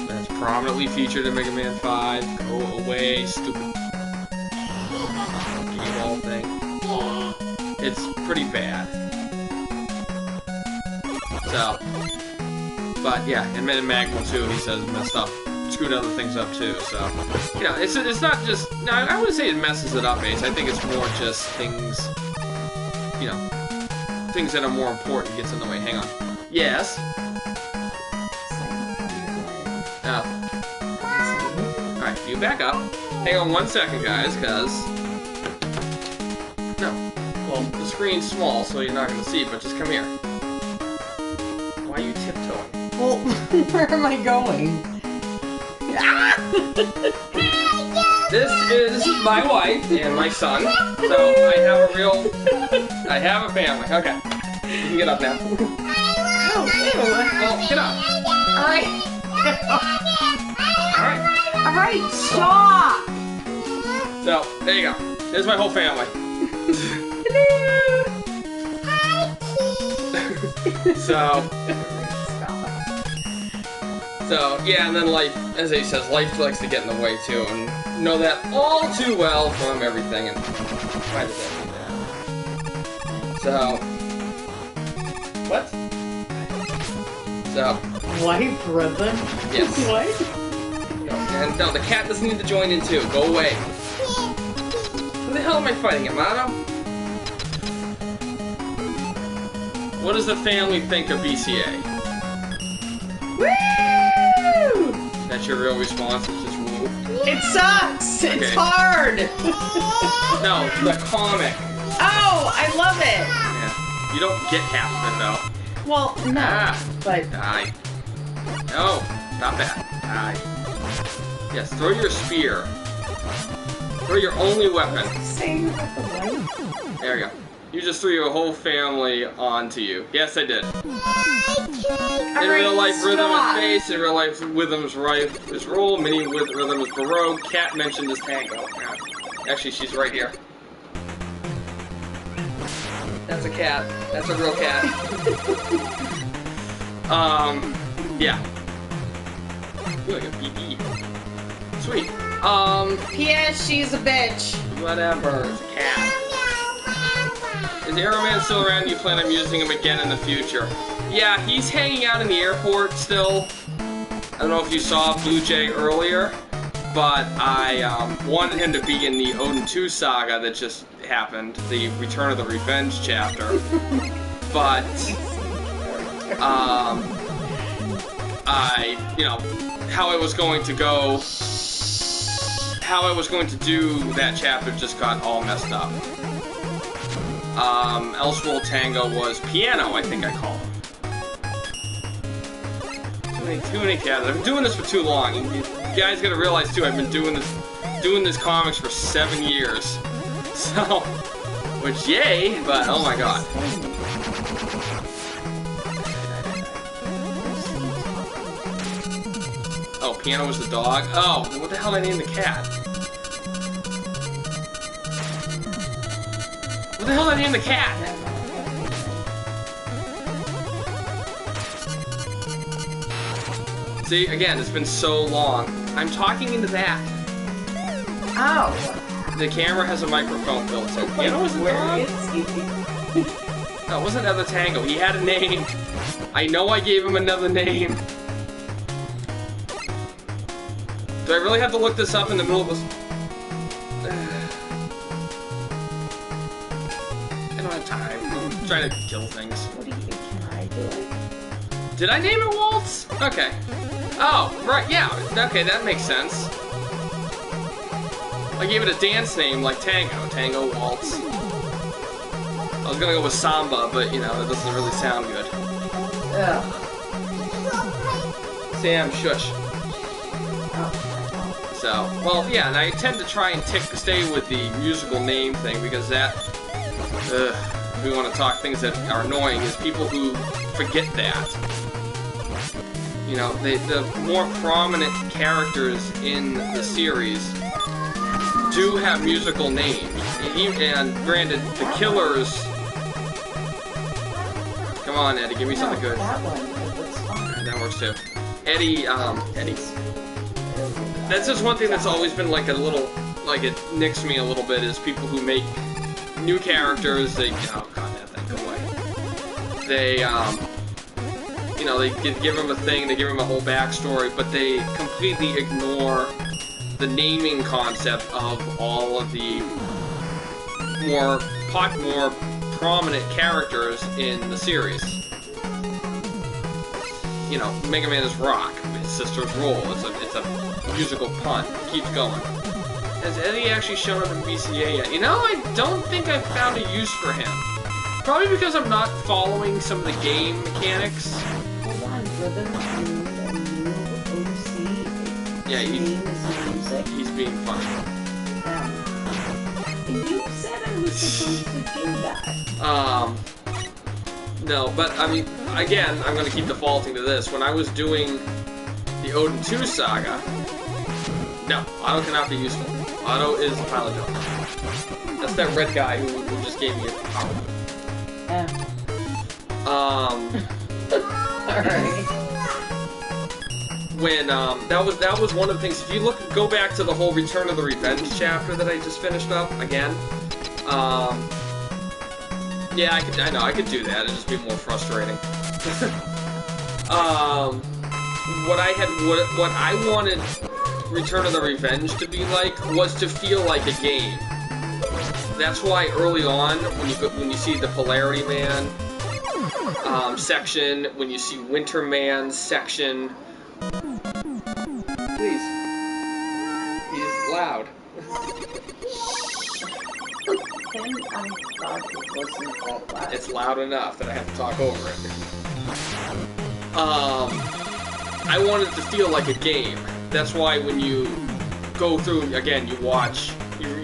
that's prominently featured in Mega Man 5. Go away, stupid game ball thing. It's pretty bad. So, but yeah, and Magnum too, he says messed up, screwed other things up too. So, you know, it's not just. No, I wouldn't say it messes it up, Ace. I think it's more just things, you know. things that are more important gets in the way. Hang on. Yes. Oh. Alright, you back up. Hang on 1 second, guys, because... No. Well, the screen's small, so you're not going to see it, but just come here. Why are you tiptoeing? Well, where am I going? This is my wife and my son, so I have a family. Okay. You can get up now. Oh, Well, get up. Alright. Alright. Alright, stop! So, there you go. There's my whole family. So, yeah, and then life, as he says, life likes to get in the way too, and know that all too well from everything, and why does that do that? So, what? So, Wife rhythm? yes. What? And no, the cat doesn't need to join in too. Go away. Who the hell am I fighting, Amato? What does the family think of BCA? Woo! That's your real response? It's just woo? It sucks! Okay. It's hard! No, the comic. Oh, I love it! Yeah. You don't get half of it though. Well, no, but... Die. No, stop that. Die. Yes, throw your spear. Throw your only weapon. Same with the wife. There we go. You just threw your whole family onto you. Yes, I did. In real life, rhythm is bass. In real life, rhythm's right is roll. Mini with rhythm is baroque. Cat mentioned is tango. Actually, she's right here. That's a cat. That's a real cat. Yeah. Ooh, like a BB. Sweet. P.S. She's a bitch. Whatever. It's a cat. Is Arrowman still around? You plan on using him again in the future? Yeah, he's hanging out in the airport still. I don't know if you saw Blue Jay earlier, but I wanted him to be in the Odin 2 saga that just happened, the Return of the Revenge chapter. But how I was going to go, how I was going to do that chapter just got all messed up. Elseworld Tango was piano, I think I called him. Too many cats. I've been doing this for too long. You guys gotta realize too, I've been doing this comics for 7 years. So, which yay, but oh my god. Oh, piano was the dog? Oh, what the hell did I name the cat? What the hell did I name the cat? See, again, it's been so long. I'm talking into that. Ow! The camera has a microphone built in. Piano was the dog? No, it wasn't Other Tango. He had a name. I know I gave him another name. Do I really have to look this up in the middle of this? I don't have time. I'm trying to kill things. What do you think? Can I do it? Did I name it Waltz? Okay. Oh, right, yeah. Okay, that makes sense. I gave it a dance name like Tango. Tango Waltz. I was gonna go with Samba, but, you know, that doesn't really sound good. Ugh. Sam, shush. So, well, yeah, and I tend to try and stay with the musical name thing, because that, if we want to talk things that are annoying, is people who forget that. You know, the more prominent characters in the series do have musical names. And granted, the killers... Come on, Eddie, give me something good. That one, that's fine. That works too. Eddie. That's just one thing that's always been like a little, like it nicks me a little bit, is people who make new characters, they, oh god, that thing, go away. They, you know, they give them a thing, they give them a whole backstory, but they completely ignore the naming concept of all of the more prominent characters in the series. You know, Mega Man is Rock, his sister's Roll. It's a musical pun. It keeps going. Has Eddie actually shown up in BCA yet? You know, I don't think I've found a use for him. Probably because I'm not following some of the game mechanics. Hold on, Rhythm to a new OC. Yeah, he's being funny. And you said I was supposed to do that. No, but I mean, again, I'm going to keep defaulting to this. When I was doing the Odin 2 saga, no, Auto cannot be useful. Auto is a pile of junk. That's that red guy who just gave me a power. Alright. When that was one of the things. If you go back to the whole Return of the Revenge chapter that I just finished up again. Yeah, I know I could do that. It'd just be more frustrating. What I wanted Return of the Revenge to be like was to feel like a game. That's why early on, when you see the Polarity Man section, when you see Winter Man section, please, he's loud. And I thought it wasn't that loud. It's loud enough that I have to talk over it. I wanted it to feel like a game. That's why when you go through again, you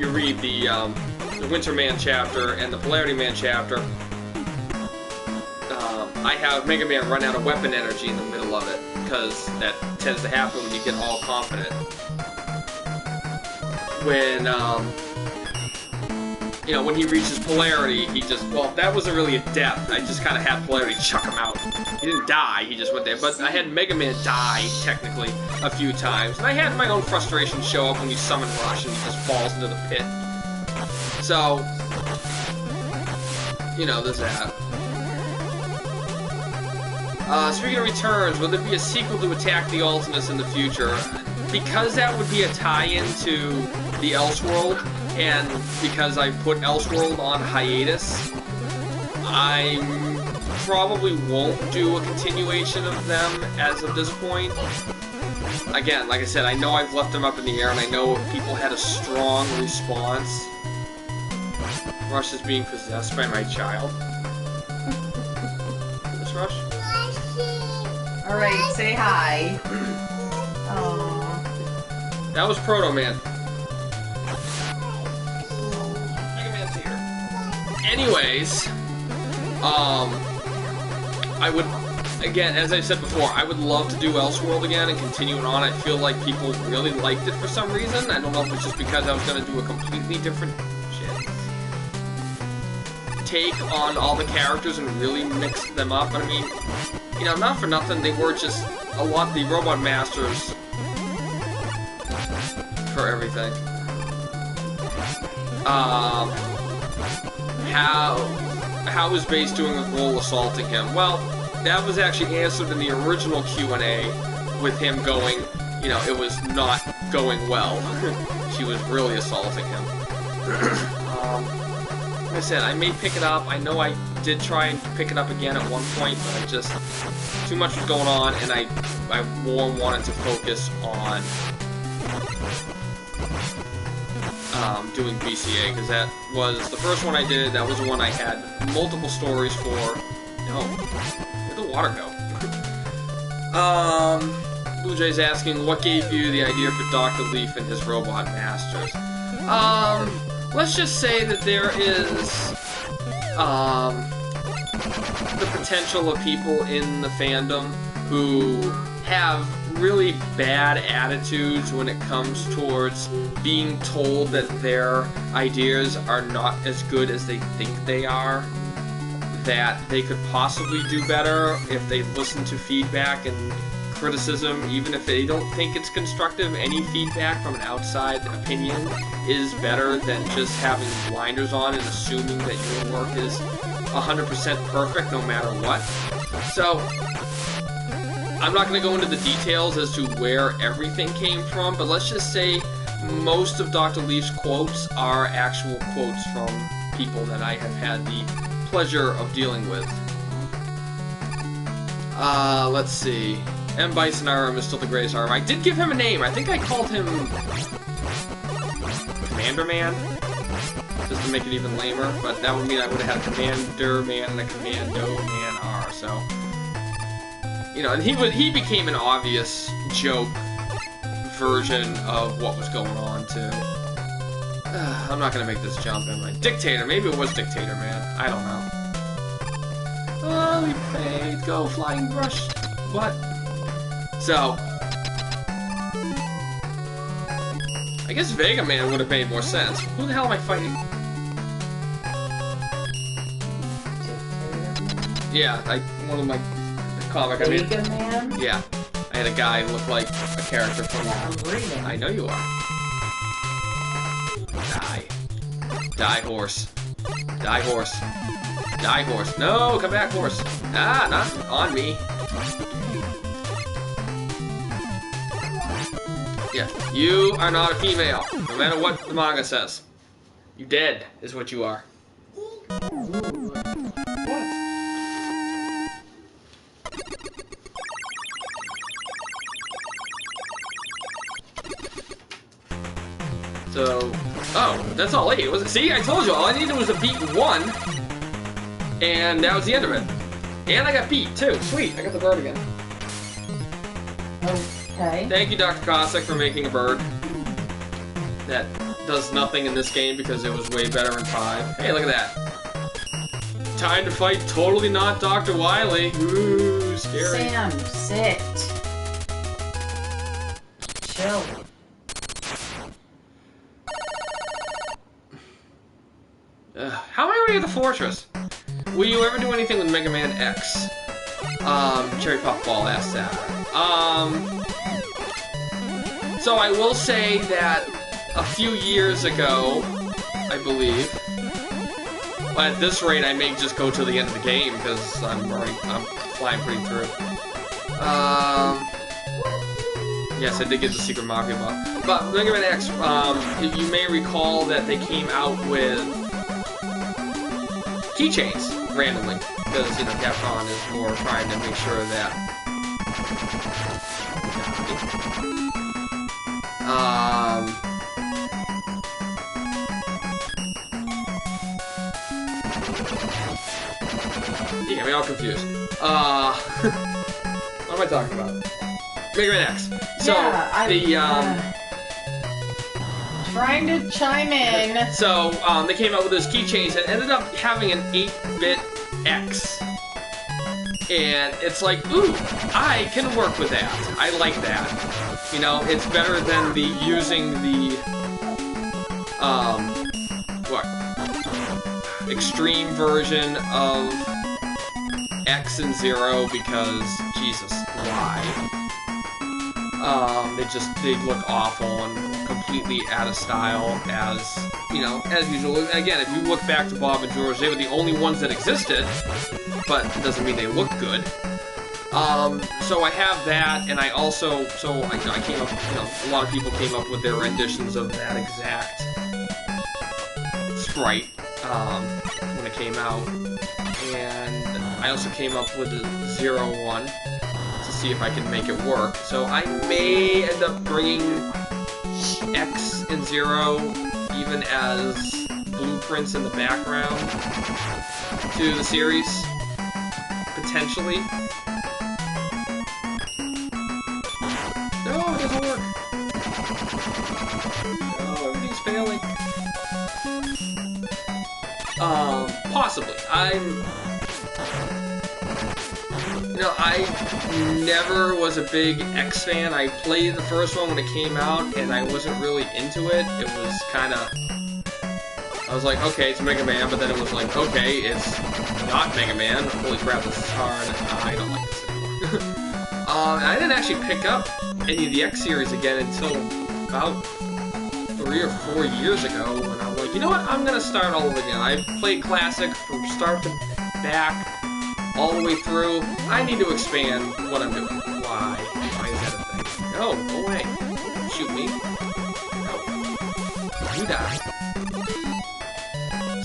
read the Winter Man chapter and the Polarity Man chapter. I have Mega Man run out of weapon energy in the middle of it because that tends to happen when you get all confident. When you know, when he reaches Polarity, he just, well, that wasn't really a death. I just kind of had Polarity chuck him out. He didn't die, he just went there. But I had Mega Man die, technically, a few times. And I had my own frustration show up when you summon Rush and he just falls into the pit. So, you know, there's that. Speaking of returns, will there be a sequel to Attack the Ultimates in the future? Because that would be a tie-in to the Elseworld, and because I put Elseworld on hiatus, I probably won't do a continuation of them as of this point. Again, like I said, I know I've left them up in the air, and I know people had a strong response. Rush is being possessed by my child. Miss Rush? Alright, say hi. Aww. That was Proto Man. Mega Man's here. Anyways, I would, again, as I said before, I would love to do Elseworld again and continue it on. I feel like people really liked it for some reason. I don't know if it's just because I was going to do a completely different take on all the characters and really mix them up. But I mean, you know, not for nothing, they were just a lot, the Robot Masters for everything. How is Base doing with Roll assaulting him? Well, that was actually answered in the original Q&A with him going, you know, it was not going well. She was really assaulting him. Like I said, I may pick it up. I know I did try and pick it up again at one point, but I just, too much was going on, and I more wanted to focus on doing BCA, because that was the first one I did. That was the one I had multiple stories for. No, where'd the water go? Blue Jay's asking, what gave you the idea for Dr. Leaf and his Robot Masters? Let's just say that there is the potential of people in the fandom who have really bad attitudes when it comes towards being told that their ideas are not as good as they think they are, that they could possibly do better if they listen to feedback and criticism, even if they don't think it's constructive. Any feedback from an outside opinion is better than just having blinders on and assuming that your work is 100% perfect no matter what. So, I'm not going to go into the details as to where everything came from, but let's just say most of Dr. Leaf's quotes are actual quotes from people that I have had the pleasure of dealing with. Let's see. M. Bison arm is still the greatest arm. I did give him a name. I think I called him Commander Man, just to make it even lamer. But that would mean I would have had a Commander Man and a Commando Man R. So, you know, and he became an obvious joke version of what was going on too. I'm not gonna make this jump, am I? Dictator. Maybe it was Dictator Man. I don't know. Oh, we paid. Go, flying brush. What? So, I guess Vega Man would have made more sense. Who the hell am I fighting? Yeah, one of my comic. Vega Man? Yeah, I had a guy who looked like a character from. I'm reading. I know you are. Die. Die, horse. Die, horse. Die, horse. No, come back, horse. Ah, not on me. Yeah, you are not a female, no matter what the manga says. You dead, is what you are. What? So, oh, that's all 8. See, I told you, all I needed was to beat 1, and that was the end of it. And I got beat, too. Sweet, I got the bird again. Okay. Thank you, Dr. Cossack, for making a bird that does nothing in this game because it was way better in 5. Hey, look at that. Time to fight totally not Dr. Wily. Ooh, scary. Sam, sit. Chill. How am I already at the fortress? Will you ever do anything with Mega Man X? Cherry Puffball asked that. So I will say that a few years ago, I believe, but at this rate I may just go to the end of the game because I'm flying pretty through. Yes, I did get the Secret Mafia buff. But Mega Man X, you may recall that they came out with keychains randomly because, you know, Capcom is more trying to make sure that you got me all confused. What am I talking about? Mega Man X. So yeah, trying to chime in. So they came out with those keychains and ended up having an 8-bit X. And it's like, ooh, I can work with that. I like that. You know, it's better than the using the extreme version of X and Zero because Jesus, why? They look awful and completely out of style as, you know, as usual. Again, if you look back to Bob and George, they were the only ones that existed, but it doesn't mean they look good. So I have that, and I also, I came up, you know, a lot of people came up with their renditions of that exact sprite, when it came out, and I also came up with the 0-1 to see if I can make it work. So I may end up bringing X and 0 even as blueprints in the background to the series, potentially. No, it doesn't work. No, everything's failing. Possibly. You know, I never was a big X fan. I played the first one when it came out, and I wasn't really into it. It was kind of... I was like, okay, it's Mega Man, but then it was like, okay, it's not Mega Man. Holy crap, this is hard. I don't like this anymore. I didn't actually pick up any of the X series again until about 3 or 4 years ago, when I'm like, you know what, I'm gonna start all over again. I played Classic from start to back, all the way through. I need to expand what I'm doing. Why? Why is that a thing? No, go away. Shoot me. No. You die.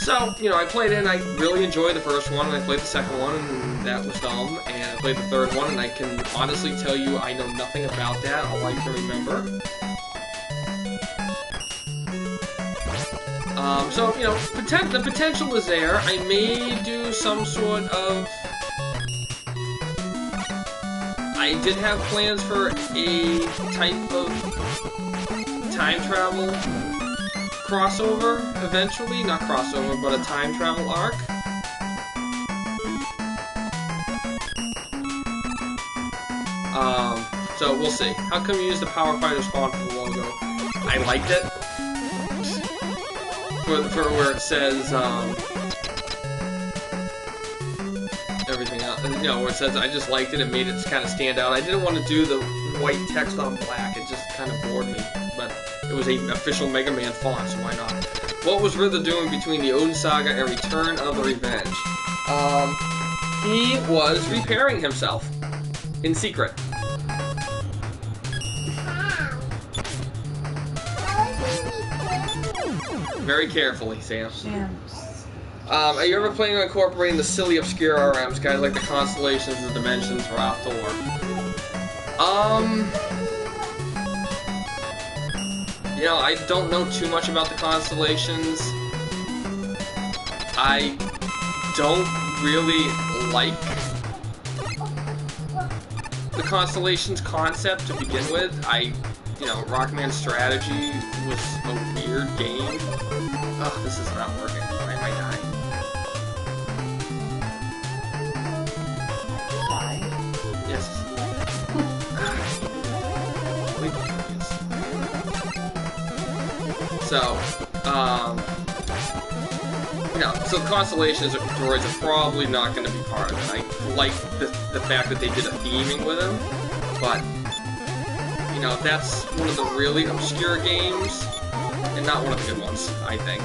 So, you know, I played it and I really enjoyed the first one, and I played the second one, and that was dumb, and I played the third one, and I can honestly tell you I know nothing about that. All I can remember. So, you know, the potential is there. I may do some sort of... I did have plans for a type of time travel crossover, eventually. Not crossover, but a time travel arc. So we'll see. How come you use the Power Fighters font for the logo? I liked it. For where it says, everything else, you know, where it says, I just liked it, it made it kind of stand out. I didn't want to do the white text on black, it just kind of bored me, but it was an official Mega Man font, so why not? What was Riddler doing between the Odin Saga and Return of the Revenge? He was repairing himself, in secret. Very carefully, Sam. Are you ever planning on incorporating the silly, obscure RMs, guys like the Constellations, the Dimensions, Wrath Thor? You know, I don't know too much about the Constellations. I don't really like the Constellations concept to begin with. You know, Rockman Strategy was a weird game. Ugh, this is not working. I might die. Yes. So, you know, so Constellations of droids are probably not going to be part of it. I like the fact that they did a theming with them, but you know, that's one of the really obscure games, and not one of the good ones, I think.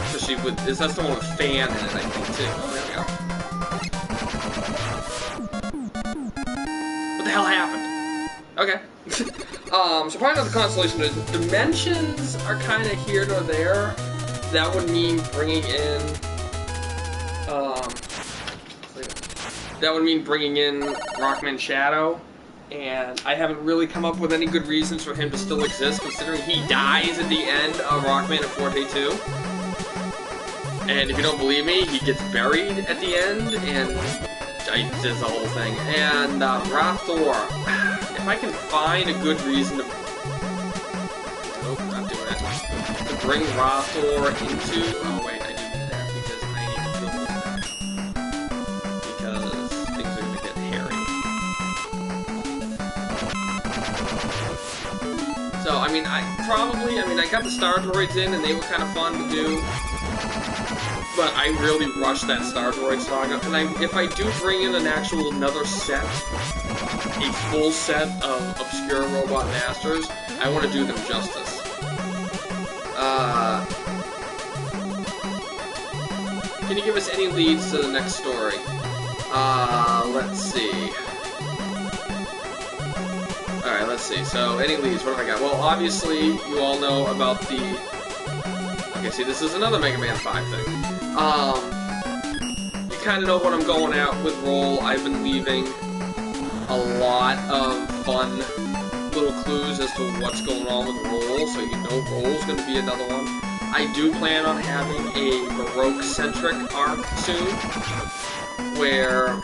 Especially with, that's the one with Fan in it, I think, too. There we go. What the hell happened? Okay. So probably not the Constellation. The Dimensions are kind of here nor there. That would mean bringing in, Rockman Shadow. And I haven't really come up with any good reasons for him to still exist, considering he dies at the end of Rockman and Forte 2. And if you don't believe me, he gets buried at the end, and does the whole thing. And Wrath Thor, if I can find a good reason to... Nope, not doing it. To bring Wrath Thor into... Oh wait, I do need that, because I need to kill this guy. Because things are going to get hairy. So, I mean, I got the Star Droids in, and they were kind of fun to do. But I really rushed that Star Droid saga. And if I do bring in another set, a full set of obscure robot masters, I want to do them justice. Can you give us any leads to the next story? Let's see. Alright, let's see. So, any leads, what have I got? Well, obviously, you all know about the... Okay, see, this is another Mega Man 5 thing. You kind of know what I'm going at with Roll. I've been leaving a lot of fun little clues as to what's going on with Roll, so you know Roll's going to be another one. I do plan on having a Baroque-centric arc soon, where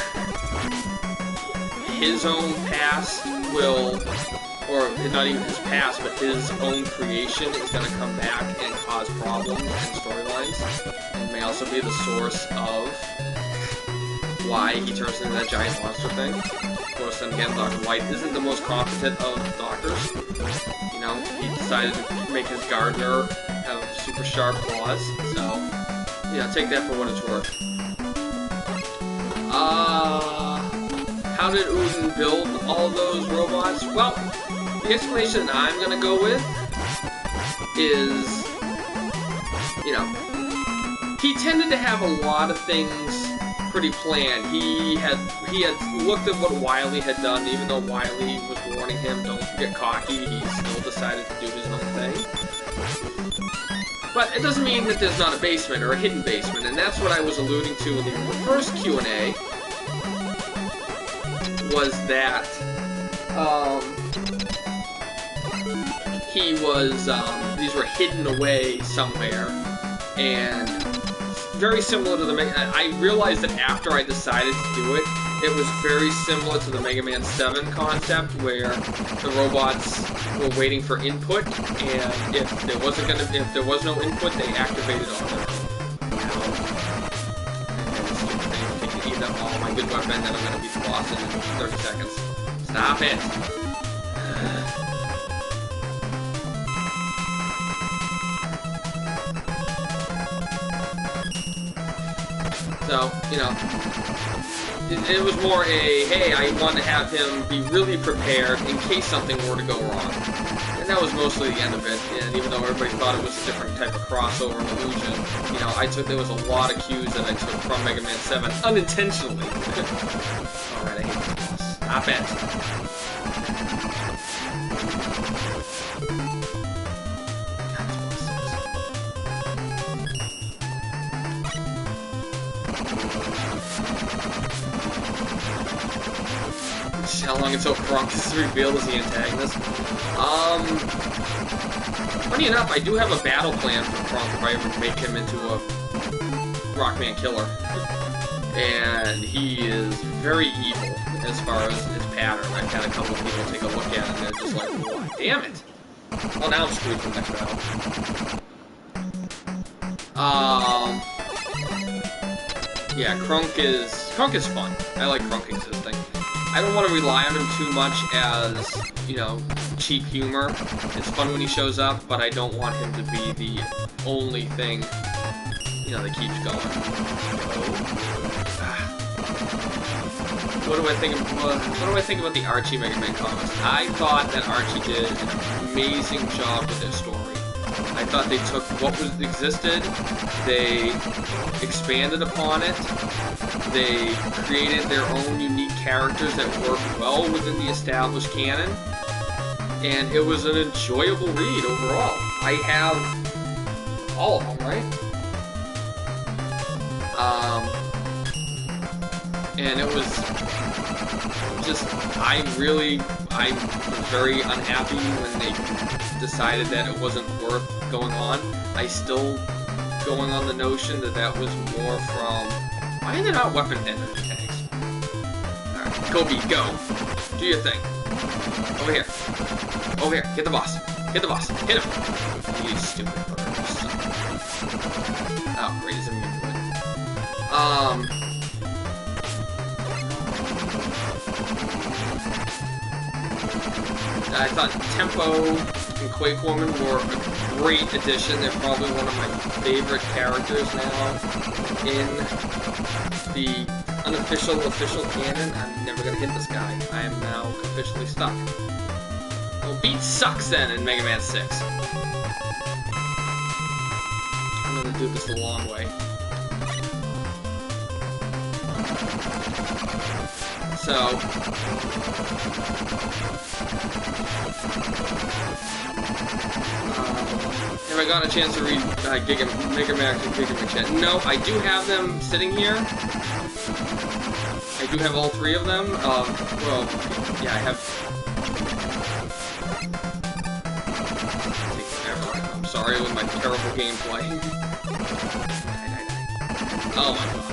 his own past will, or not even his past, but his own creation is going to come back and cause problems and storylines, and may also be the source of why he turns into that giant monster thing. Of course, then again, Dr. White isn't the most competent of doctors. You know, he decided to make his gardener have super sharp claws, so, yeah, take that for what it's worth. How did Udin build all those robots? Well, the explanation that I'm gonna go with is, you know, he tended to have a lot of things pretty planned. He had looked at what Wily had done, even though Wily was warning him, don't get cocky, he still decided to do his own thing. But it doesn't mean that there's not a basement or a hidden basement, and that's what I was alluding to in the first Q&A, was that, these were hidden away somewhere, and very similar to the I realized that after I decided to do it, it was very similar to the Mega Man 7 concept, where the robots were waiting for input, and if there was no input, they activated on their own. You know, oh, my good weapon, then I'm gonna beat the boss in 30 seconds. Stop it! So, you know, it was more a, hey, I want to have him be really prepared in case something were to go wrong. And that was mostly the end of it, and even though everybody thought it was a different type of crossover and illusion, you know, there was a lot of cues that I took from Mega Man 7 unintentionally. Alright, I hate this boss. Stop it. How long until Krunk is revealed as the antagonist? Funny enough, I do have a battle plan for Krunk if I ever make him into a Rockman killer. And he is very evil as far as his pattern. I've had a couple of people take a look at it and they're just like, what? Damn it! Well, now I'm screwed for the next battle. Yeah, Krunk is fun. I like Krunk existing. I don't want to rely on him too much as, you know, cheap humor. It's fun when he shows up, but I don't want him to be the only thing, you know, that keeps going. What do I think about the Archie Mega Man comics? I thought that Archie did an amazing job with their story. I thought they took what existed, they expanded upon it, they created their own unique characters that work well within the established canon, and it was an enjoyable read overall. I have all of them, right? And it was just, I was very unhappy when they decided that it wasn't worth going on. I still going on the notion that that was more from, why are there not weapon energy tanks? Alright, Kobe, go! Do your thing. Over here. Over here, get the boss. Hit the boss. Hit him! You stupid bird. Oh, great, he's immune to it. I thought Tempo and Quake Woman were a great addition. They're probably one of my favorite characters now in the official canon. I'm never gonna hit this guy. I am now officially stuck. Well, Beat sucks then in Mega Man 6. I'm gonna do this the long way. So, have I gotten a chance to read Mega Max and Giga Mix yet? No, I do have them sitting here. I do have all three of them. Well, yeah, I have. Take forever. I'm sorry with my terrible gameplay. Oh my god.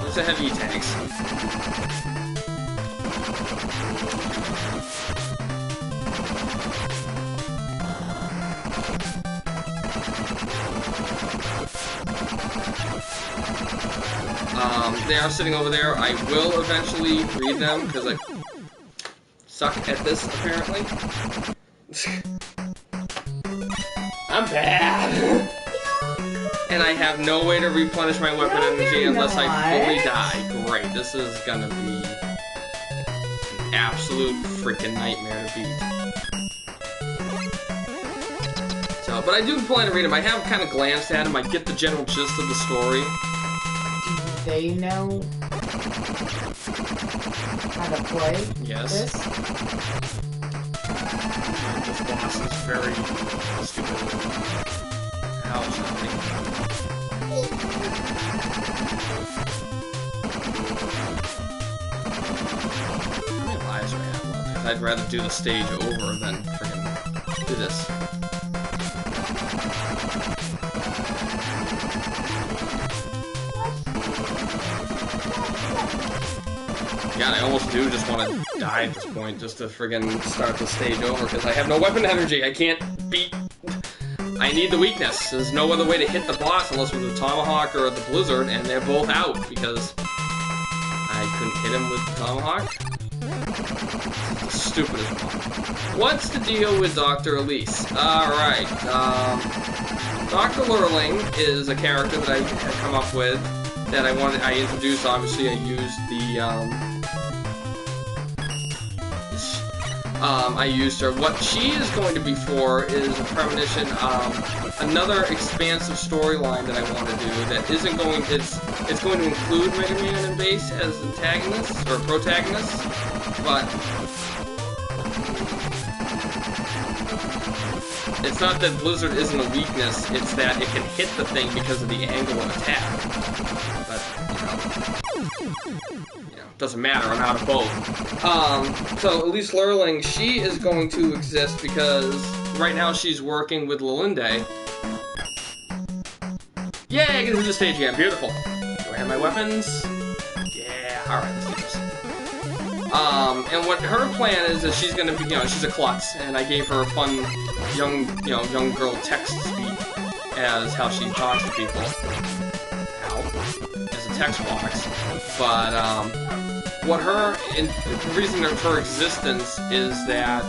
Those are heavy tanks. They are sitting over there. I will eventually read them, because I suck at this, apparently. I'm bad! And I have no way to replenish my weapon energy unless I fully die. Great, this is gonna be an absolute freaking nightmare to beat. So, but I do plan to read them. I have kind of glanced at them. I get the general gist of the story. Do they know how to play yes. this? This boss is very stupid. Ouch, nothing. How many lives do I have left? Because I'd rather do the stage over than freaking do this. God, I almost do just want to die at this point, just to friggin' start the stage over, because I have no weapon energy. I can't beat... I need the weakness. There's no other way to hit the boss unless with the Tomahawk or the Blizzard, and they're both out, because I couldn't hit him with the Tomahawk. Stupid as well. What's the deal with Dr. Elise? Alright, Dr. Lurling is a character that I had come up with, that I introduced. Obviously I used the, I used her. What she is going to be for is a premonition, another expansive storyline that I want to do that isn't going, it's going to include Mega Man and Bass as antagonists, or protagonists, but it's not that Blizzard isn't a weakness, it's that it can hit the thing because of the angle of attack. But, you know, doesn't matter, I'm out of both. So Elise Lurling, she is going to exist because right now she's working with Lilinde. Yay, I get to do the stage again, beautiful. Do I have my weapons? Yeah, alright, let's do this. And what her plan is she's gonna be, you know, she's a klutz, and I gave her a fun young girl text speak as how she talks to people. Ow. As a text box. But, what the reason of her existence is that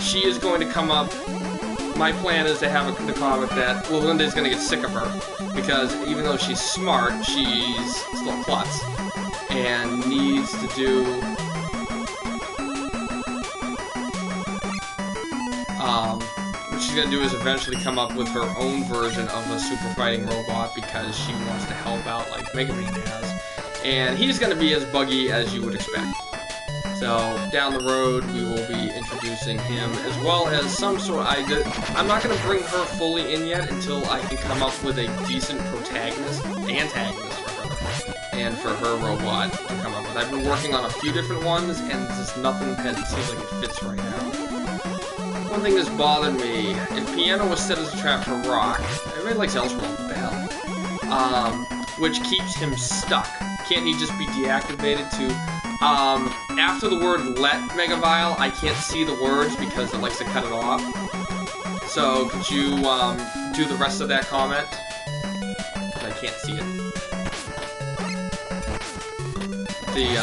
she is going to come up. My plan is to have the comic that Lilinde is going to get sick of her, because even though she's smart, she's still a klutz, and needs to do, what she's going to do is eventually come up with her own version of a super fighting robot, because she wants to help out like Mega Man has. And he's going to be as buggy as you would expect. So, down the road, we will be introducing him, as well as some sort of... I'm not going to bring her fully in yet until I can come up with a decent antagonist for her, and for her robot to come up with. I've been working on a few different ones, and just nothing seems like it fits right now. One thing that's bothered me, if Piano was set as a trap for Rock, everybody likes Elseworld, what the hell? Which keeps him stuck. Can't he just be deactivated to, after the word let Megavile, I can't see the words because it likes to cut it off. So, could you, do the rest of that comment? I can't see it. The,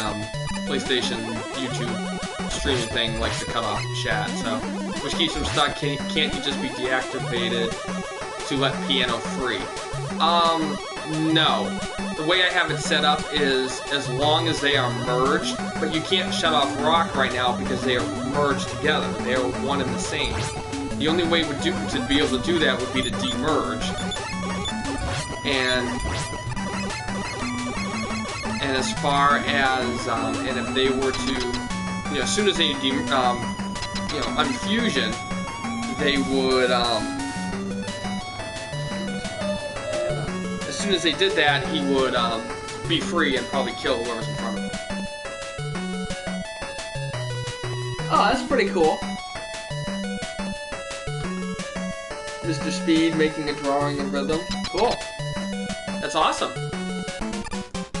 PlayStation, YouTube streaming thing likes to cut off chat, so, which keeps him stuck. Can't he just be deactivated to let Piano free? No. The way I have it set up is as long as they are merged, but you can't shut off Rock right now because they are merged together. They are one and the same. The only way to be able to do that would be to demerge. And as far as, and if they were to, you know, as soon as they, unfusion, they would, as soon as they did that, he would be free and probably kill whoever's in front of him. Oh, that's pretty cool. Mr. Speed making a drawing of rhythm. Cool. That's awesome.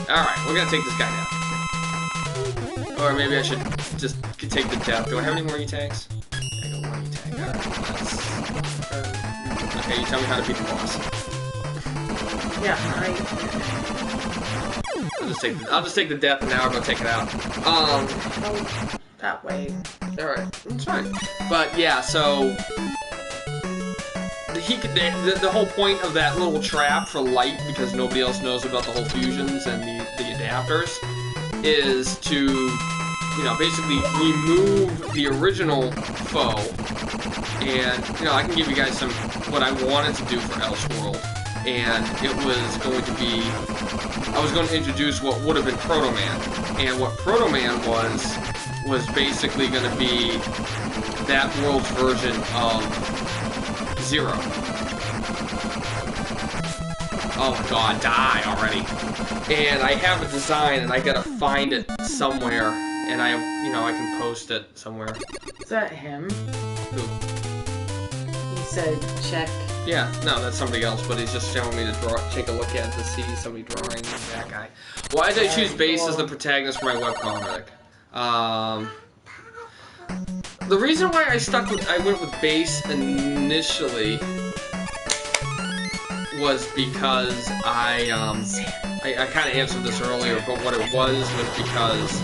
Alright, we're gonna take this guy down. Or maybe I should just take the death. Do I have any more E-tags? I got one E-tag. Alright, okay, you tell me how to beat the boss. Yeah, I'll just take the death and now I'm gonna take it out. that way. Alright, it's fine. But yeah, so the whole point of that little trap for Light, because nobody else knows about the whole fusions and the adapters, is to, you know, basically remove the original foe. And, you know, I can give you guys what I wanted to do for Elseworld. And it was going to be, I was going to introduce what would have been Proto Man. And what Proto Man was basically going to be that world's version of Zero. Oh my god, die already. And I have a design and I gotta find it somewhere. And I can post it somewhere. Is that him? Who? He said check. Yeah, no, that's somebody else, but he's just showing me to take a look at it to see somebody drawing that guy. Why did I choose Base as the protagonist for my webcomic? The reason why I went with Base initially was because I kind of answered this earlier, but what it was because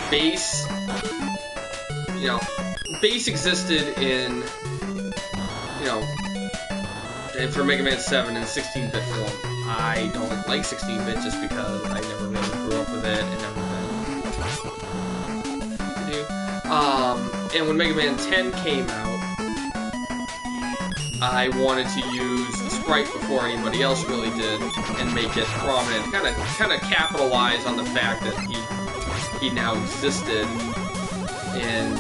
Base, Base existed in, and for Mega Man 7 in 16-bit form. I don't like 16-bit just because I never really grew up with it and never been. And when Mega Man 10 came out, I wanted to use the sprite before anybody else really did and make it prominent, kind of capitalize on the fact that he now existed in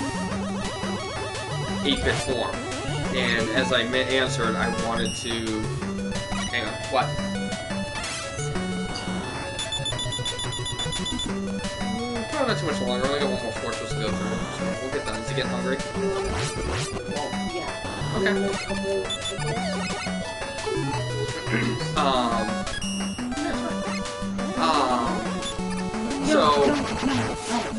8-bit form. And as I answered, I wanted to... Hang on, what? Probably not too much longer, I only got one more fortress to go through, so we'll get done. Is he getting hungry? Yeah. Okay. So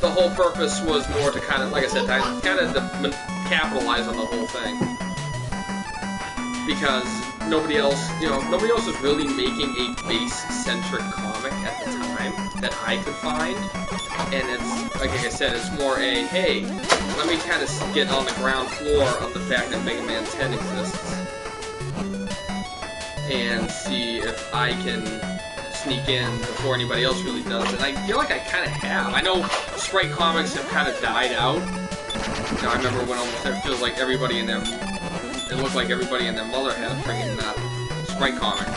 the whole purpose was more to kind of, like I said, kind of capitalize on the whole thing. Because nobody else was really making a base-centric comic at the time that I could find. And it's, like I said, it's more a, hey, let me kind of get on the ground floor of the fact that Mega Man 10 exists. And see if I can sneak in before anybody else really does. And I feel like I kind of have. I know sprite comics have kind of died out. I remember when almost it feels like everybody in them, it looked like everybody and their mother had a freaking sprite comic.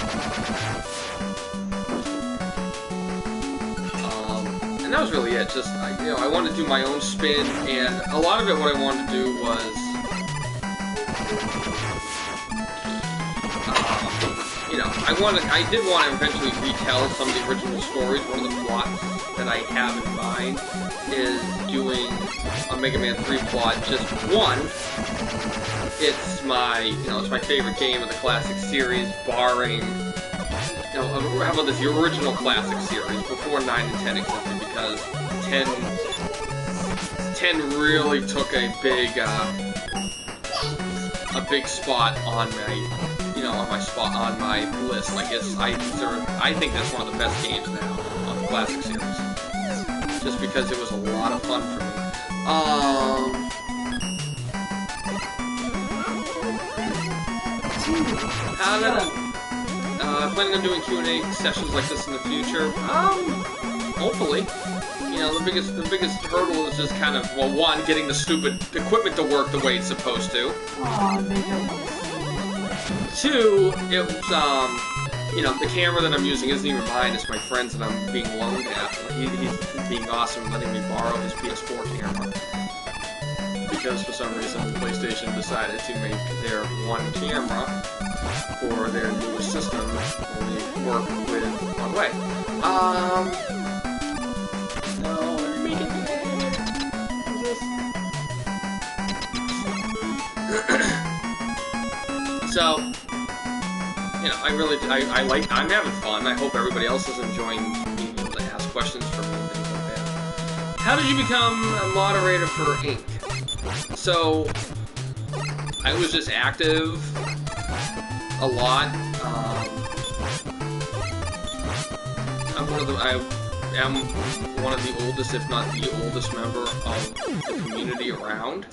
And that was really it. Just I wanted to do my own spin, and a lot of it, what I wanted to do was, I did want to eventually retell some of the original stories. One of the plots that I have in mind is doing a Mega Man 3 plot. Just one. It's my favorite game of the classic series, barring, how about this, the original classic series, before 9 and 10 existed, because 10 really took a big spot on my list. I think that's one of the best games now on the classic series, just because it was a lot of fun for me. Planning on doing Q&A sessions like this in the future. Hopefully. The biggest hurdle is just kind of, well, one, getting the stupid equipment to work the way it's supposed to. Two, it was, the camera that I'm using isn't even mine, it's my friend's that I'm being loaned at. He's being awesome and letting me borrow his PS4 camera. Because for some reason PlayStation decided to make their one camera for their newest system only work with one way. No, let me make it. So, I'm having fun. I hope everybody else is enjoying being able to ask questions from me and things like that. How did you become a moderator for Inc? So, I was just active a lot. I am one of the oldest, if not the oldest member of the community around.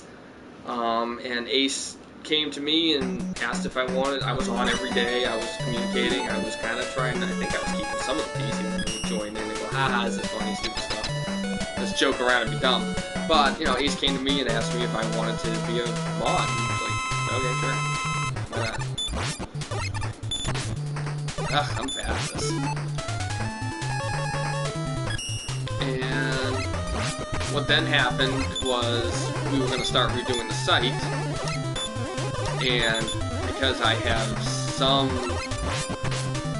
And Ace came to me and asked if I wanted. I was on every day. I was communicating. I was kind of trying. I think I was keeping some of the peace, and they would join in and go, "Haha, this is funny, stupid stuff. Let's joke around and be dumb." But Ace came to me and asked me if I wanted to be a mod. And I was like, "Okay, sure. Why not?" Ugh, I'm bad at this. And what then happened was we were going to start redoing the site, and because I have some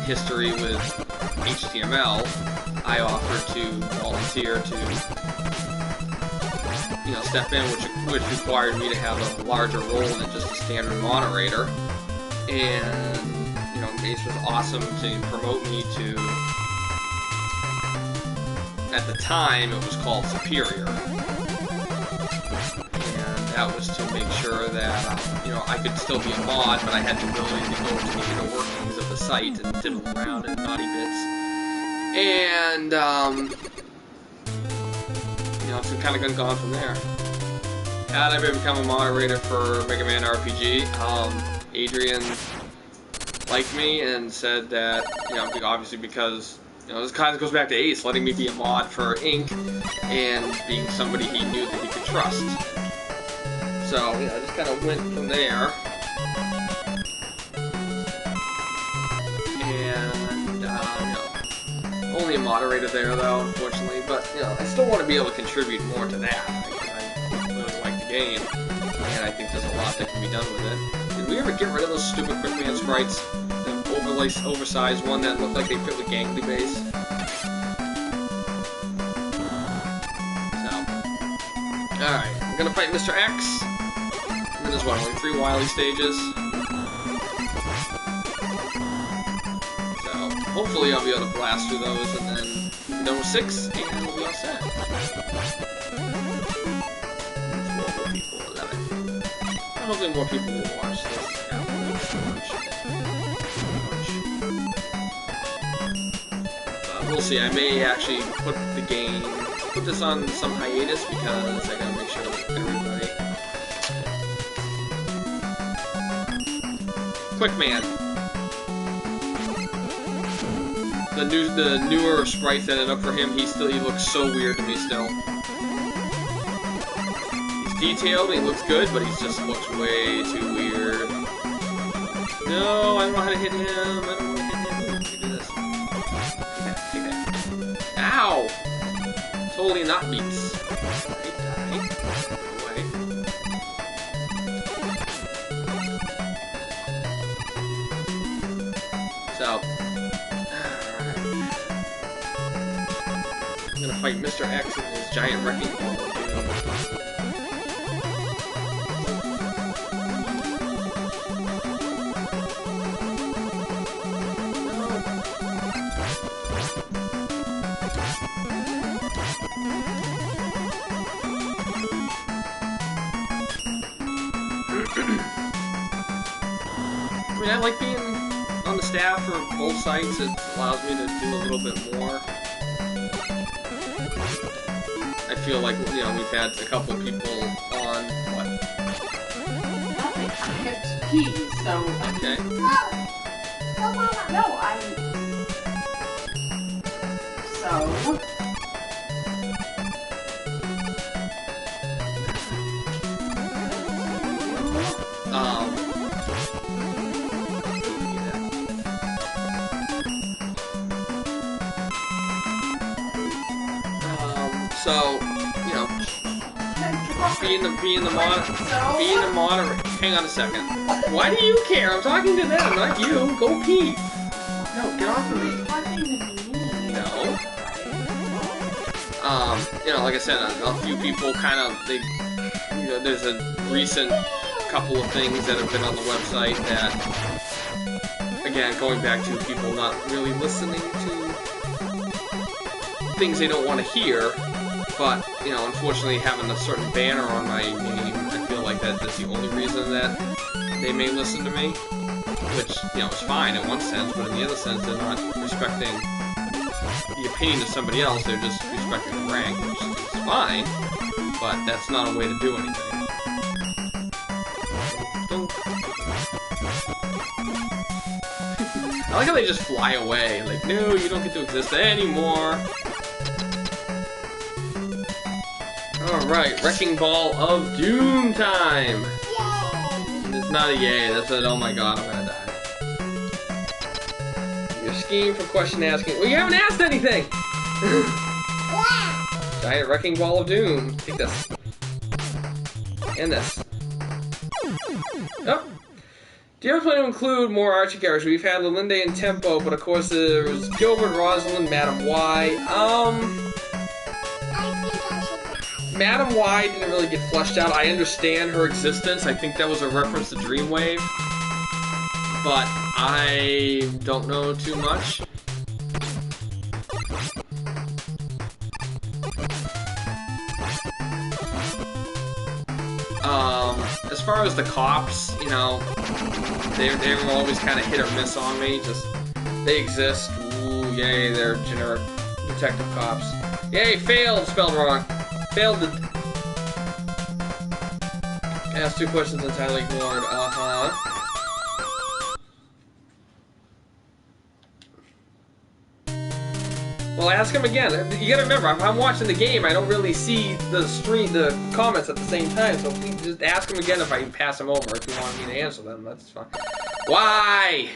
history with HTML, I offered to volunteer to, you know, step in, which required me to have a larger role than just a standard moderator. And, you know, Mace was awesome to promote me to, at the time, it was called Superior. And that was to make sure that, you know, I could still be a mod, but I had the ability to go into the inner workings of the site and diddle around in naughty bits. And, you know, it's kind of gone from there. Had I become a moderator for Mega Man RPG, Adrian liked me and said that, you know, obviously because, you know, this kind of goes back to Ace, letting me be a mod for Inc. and being somebody he knew that he could trust. So, yeah, I just kind of went from there. And, you know, only a moderator there, though, unfortunately. But, you know, I still want to be able to contribute more to that, because I really like the game, and I think there's a lot that can be done with it. Did we ever get rid of those stupid Quickman sprites? The oversized one that looked like they fit with Gangly Base? So, alright, I'm gonna fight Mr. X. And then there's what, only 3 Wily stages? So, hopefully I'll be able to blast through those, and then be done with 6, and we'll be all set. 4 more people, 11. Hopefully more people will watch this. We'll see. I may actually put this on some hiatus because I gotta make sure that everybody. Quickman. The newer sprites that ended up for him, he looks so weird to me still. He's detailed and he looks good, but he just looks way too weird. No, I don't know how to hit him. I don't want to hit him. Let me do this. Take that. Ow! Totally not beats. Die. Go away. So, I'm gonna fight Mr. X and his giant wrecking ball. I mean, I like being on the staff for both sites. It allows me to do a little bit more. I feel like, you know, we've had a couple of people on, what? Nothing. I have to pee, so... Okay. No, I'm... So... So, you know, being the moderator. Hang on a second. Why do you care? I'm talking to them, not you. Go pee. No, get off of me. No. You know, like I said, a few people kind of, you know, there's a recent couple of things that have been on the website that, again, going back to people not really listening to things they don't want to hear. But, you know, unfortunately having a certain banner on my name, I feel like that's the only reason that they may listen to me. Which, you know, is fine in one sense, but in the other sense, they're not respecting the opinion of somebody else, they're just respecting the rank, which is fine, but that's not a way to do anything. I like how they just fly away, like, no, you don't get to exist anymore. Alright, Wrecking Ball of Doom time! Yay! It's not a yay, that's an oh my god, I'm gonna die. Your scheme for question asking. Well, you haven't asked anything! Giant wrecking ball of doom. Take this. And this. Oh. Do you ever plan to include more Archie characters? We've had Lilinde and Tempo, but of course there's Gilbert, Rosalind, Madam Y. Madam Y didn't really get fleshed out. I understand her existence. I think that was a reference to Dreamwave. But I don't know too much. As far as the cops, you know, they were always kind of hit or miss on me. Just, they exist. Ooh, yay, they're generic detective cops. Yay, failed, spelled wrong. Failed to... Asked 2 questions entirely ignored. Well, ask him again. You gotta remember, if I'm watching the game, I don't really see the comments at the same time, so please just ask him again if I can pass him over. If you want me to answer them, that's fine. Why?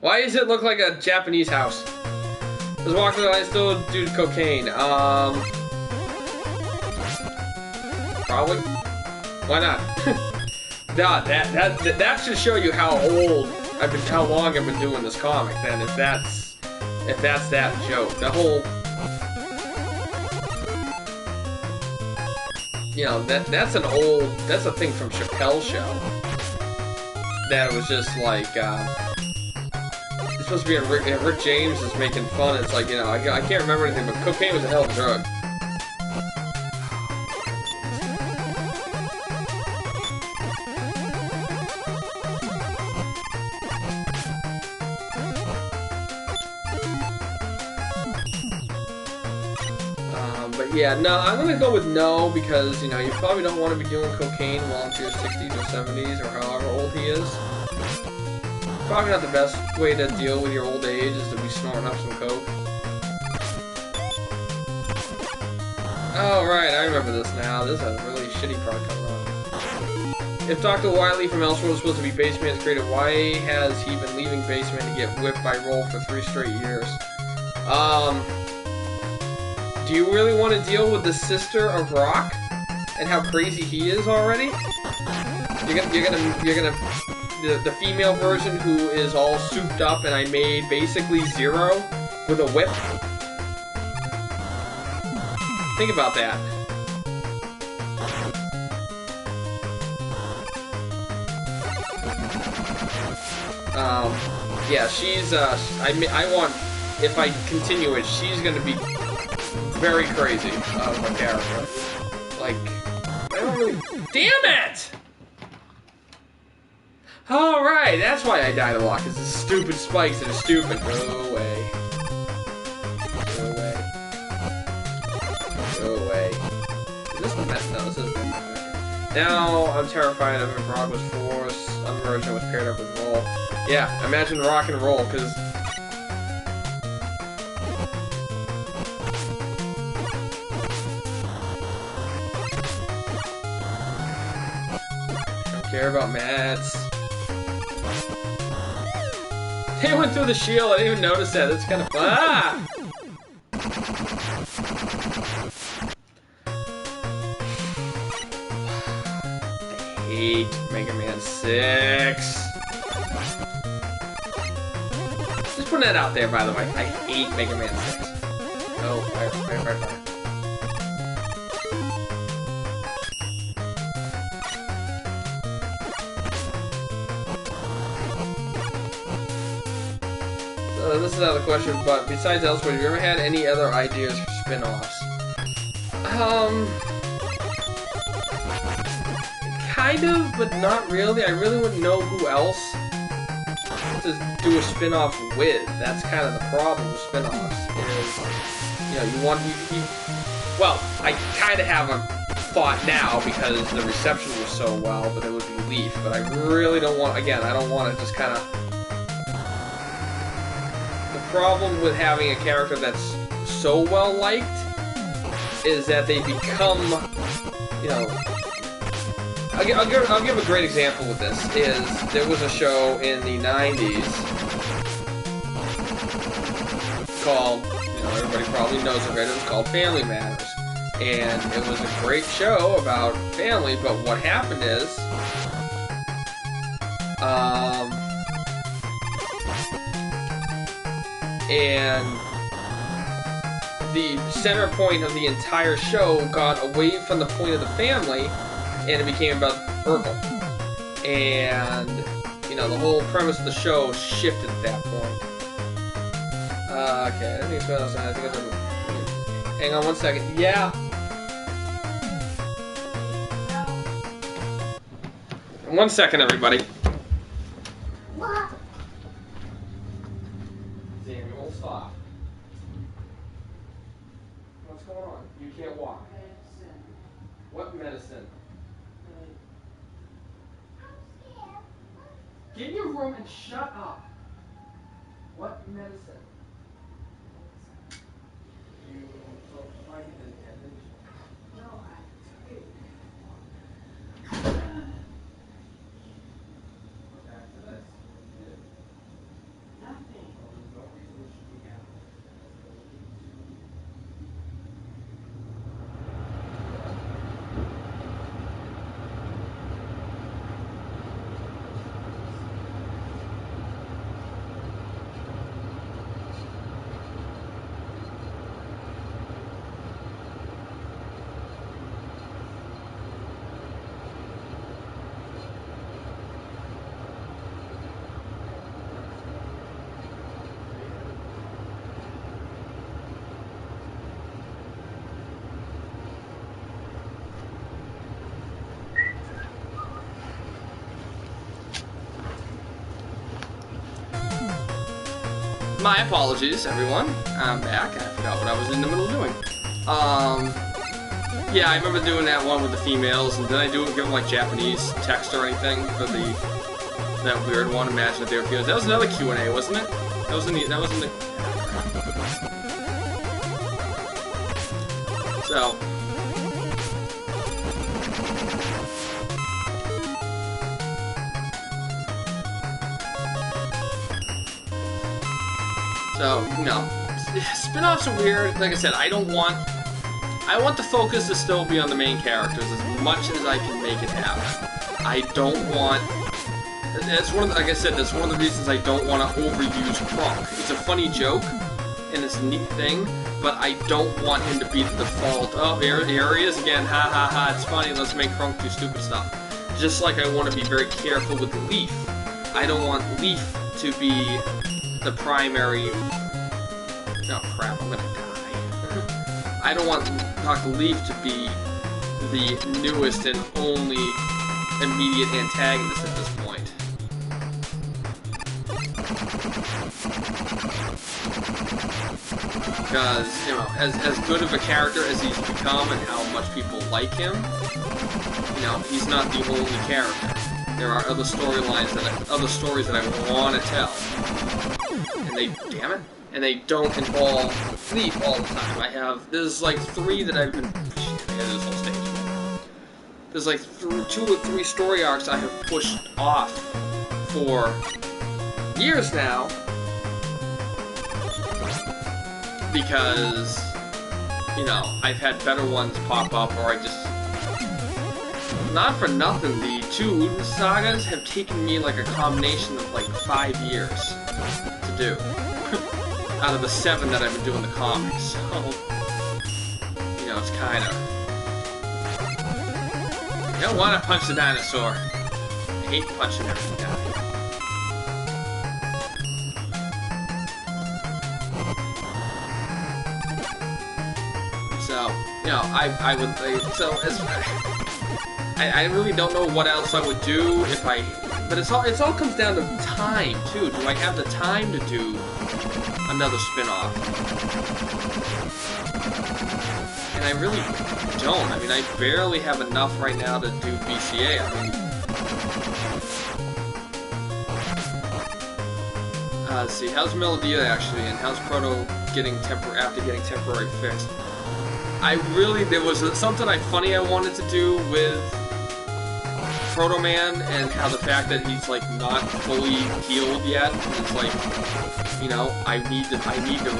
Why does it look like a Japanese house? Does walking the line still do cocaine? Probably. Why not? that should show you how old how long I've been doing this comic. Then, if that's that joke, the whole, you know, that's a thing from Chappelle's show. That it was just like, it's supposed to be Rick James is making fun. It's like, you know, I can't remember anything, but cocaine was a hell of a drug. Yeah, no, I'm gonna go with no, because, you know, you probably don't want to be doing cocaine while into your 60s or 70s or however old he is. Probably not the best way to deal with your old age is to be snorting up some coke. Oh, right, I remember this now. This is a really shitty part coming on. If Dr. Wily from Elseworld was supposed to be Baseman's creator, why has he been leaving Baseman to get whipped by Roll for 3 straight years? Do you really want to deal with the sister of Rock and how crazy he is already? You're gonna the female version who is all souped up and I made basically Zero with a whip. Think about that. Yeah, she's I want, if I continue it, she's gonna be very crazy of a character. Like, I don't really... Damn it! Alright, that's why I died a lot, because the stupid spikes that are stupid. Go away. Go away. Go away. Is this the mess? No, this isn't the mess. Now, I'm terrified of if Rock was forced, unmerged, and was paired up with Roll. Yeah, imagine Rock and Roll, because... care about mats. They went through the shield, I didn't even notice that. That's kind of fun. Ah! I hate Mega Man 6. Just putting that out there, by the way. I hate Mega Man 6. Oh, fire. This is another question, but besides Elsewhere, have you ever had any other ideas for spin-offs? Kind of, but not really. I really wouldn't know who else to do a spin-off with. That's kind of the problem with spin-offs, is, you know, you want... well, I kind of have a thought now, because the reception was so well, but it would be Leaf, but I really don't want... Again, I don't want to just kind of... problem with having a character that's so well liked is that they become, you know, I'll give a great example with this. Is there was a show in the 90s called, you know, everybody probably knows it, right? It was called Family Matters. And it was a great show about family, but what happened is, and the center point of the entire show got away from the point of the family, and it became about Urkel. And, you know, the whole premise of the show shifted at that point. Okay, I think it's better. I think it's... Hang on one second. Yeah. One second, everybody. What? Damn, you won't stop. What's going on? You can't walk. Medicine. What medicine? Get in your room and shut up. What medicine? You so why you didn't have it? No, I took it. Back to this. Nothing. Well, there's no reason it should be happening. My apologies, everyone. I'm back. I forgot what I was in the middle of doing. Yeah, I remember doing that one with the females, and did I do it, give them like Japanese text or anything for that weird one? Imagine if they were females. That was another Q&A, wasn't it? That was in the. So. So, no. Spin-offs are weird. Like I said, I want the focus to still be on the main characters as much as I can make it happen. I don't want... That's one of the, like I said, that's one of the reasons I don't want to overuse Krunk. It's a funny joke, and it's a neat thing, but I don't want him to be the default. Oh, here he is again. Ha ha ha, it's funny. Let's make Krunk do stupid stuff. Just like I want to be very careful with Leaf. I don't want Leaf to be the primary... Oh crap, I'm gonna die. I don't want Dr. Leaf to be the newest and only immediate antagonist at this point. Because, you know, as good of a character as he's become and how much people like him, you know, he's not the only character. There are other storylines other stories that I want to tell. And they, damn it, and they don't involve Leaf all the time. There's like 3 that I've been, this whole stage. There's like 2 or 3 story arcs I have pushed off for years now. Because, you know, I've had better ones pop up, or I just... Not for nothing, the 2 sagas have taken me like a combination of like 5 years to do. Out of the 7 that I've been doing the comics, so... You know, it's kinda... You don't wanna punch the dinosaur. I hate punching everything down. So, you know, I really don't know what else I would do if I, but it all comes down to time too. Do I have the time to do another spin-off? And I really don't. I mean, I barely have enough right now to do BCA. I mean, let's see, how's Melodia actually, and how's Proto after getting temporary fixed? There was something funny I wanted to do with Proto Man, and how the fact that he's like not fully healed yet, it's like you know, I need to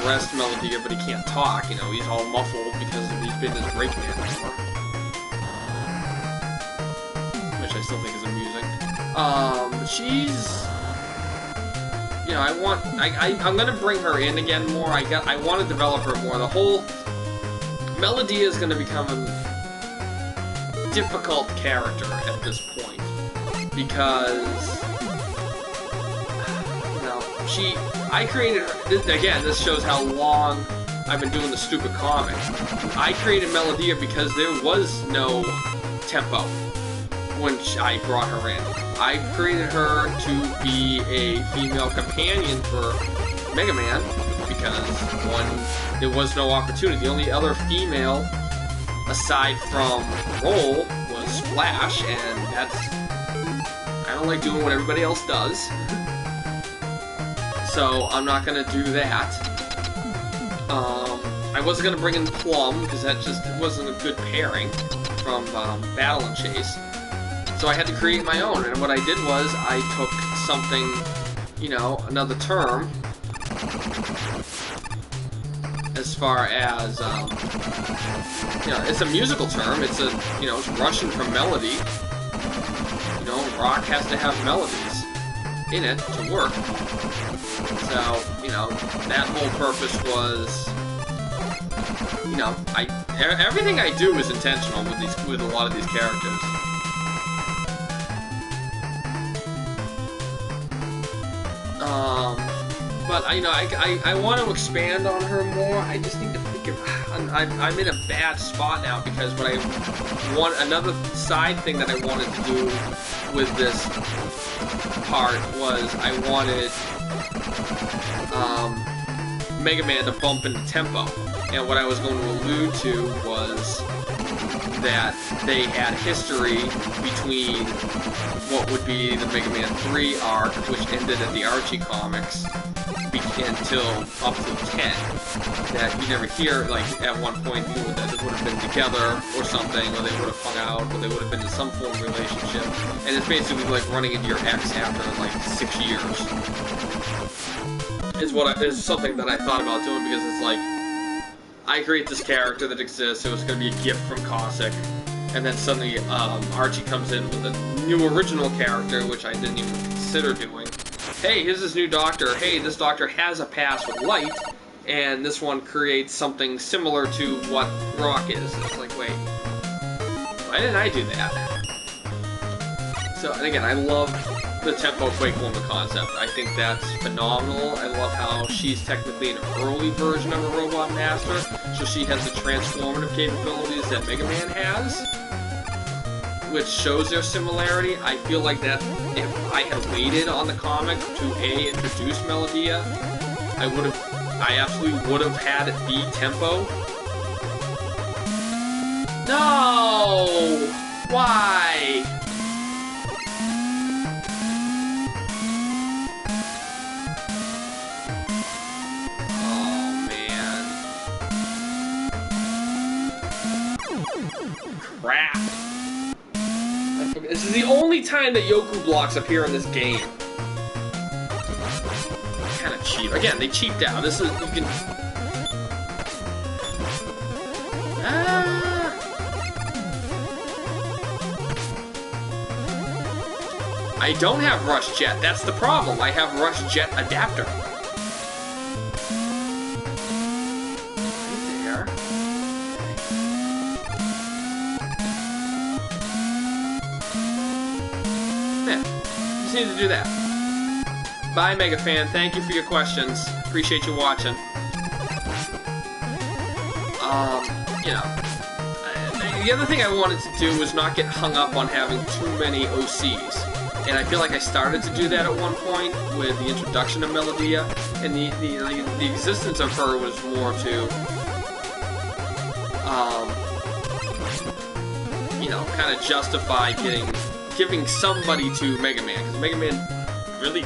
rest Melodia, but he can't talk. You know, he's all muffled because he's been this brakeman before, which I still think is amusing. She's, you know, I'm gonna bring her in again more. I want to develop her more. The whole Melodia is gonna become a difficult character at this point because, you know, I created her. This shows how long I've been doing the stupid comic. I created Melodia because there was no tempo when I brought her in. I created her to be a female companion for Mega Man because, one, there was no opportunity. The only other female, aside from Roll, was Splash, and I don't like doing what everybody else does. So I'm not gonna do that. I wasn't gonna bring in Plum because that just wasn't a good pairing from Battle and Chase. So I had to create my own, and what I did was I took something, you know, another term, as far as, you know, it's a musical term. It's a, you know, it's Russian for melody. You know, rock has to have melodies in it to work. So, you know, that whole purpose was, you know, everything I do is intentional with a lot of these characters. But you know, I want to expand on her more. I just need to figure. I'm in a bad spot now because what I want, another side thing that I wanted to do with this part was I wanted Mega Man to bump into tempo, and what I was going to allude to was that they had history between what would be the Mega Man 3 arc, which ended at the Archie comics, until up to 10. That you never hear, like, at one point, you know, that they would have been together or something, or they would have hung out, or they would have been in some form of relationship. And it's basically like running into your ex after, like, 6 years. Is something that I thought about doing because it's like, I create this character that exists, it was going to be a gift from Cossack, and then suddenly Archie comes in with a new original character, which I didn't even consider doing. Hey, here's this new doctor. Hey, this doctor has a past with light, and this one creates something similar to what Rock is. It's like, wait, why didn't I do that? So, and again, I love the Tempo Quake Woman concept. I think that's phenomenal. I love how she's technically an early version of a Robot Master, so she has the transformative capabilities that Mega Man has, which shows their similarity. I feel like that if I had waited on the comic to introduce Melodia, I absolutely would have had it be Tempo. No! Why? Crap. This is the only time that Yoku blocks appear in this game. Kind of cheap. Again, they cheaped out. This is, you can... I don't have Rush Jet. That's the problem. I have Rush Jet Adapter. Need to do that. Bye, Mega Fan. Thank you for your questions. Appreciate you watching. You know, the other thing I wanted to do was not get hung up on having too many OCs, and I feel like I started to do that at one point with the introduction of Melodia, and the existence of her was more to, you know, kind of justify giving somebody to Mega Man, because Mega Man really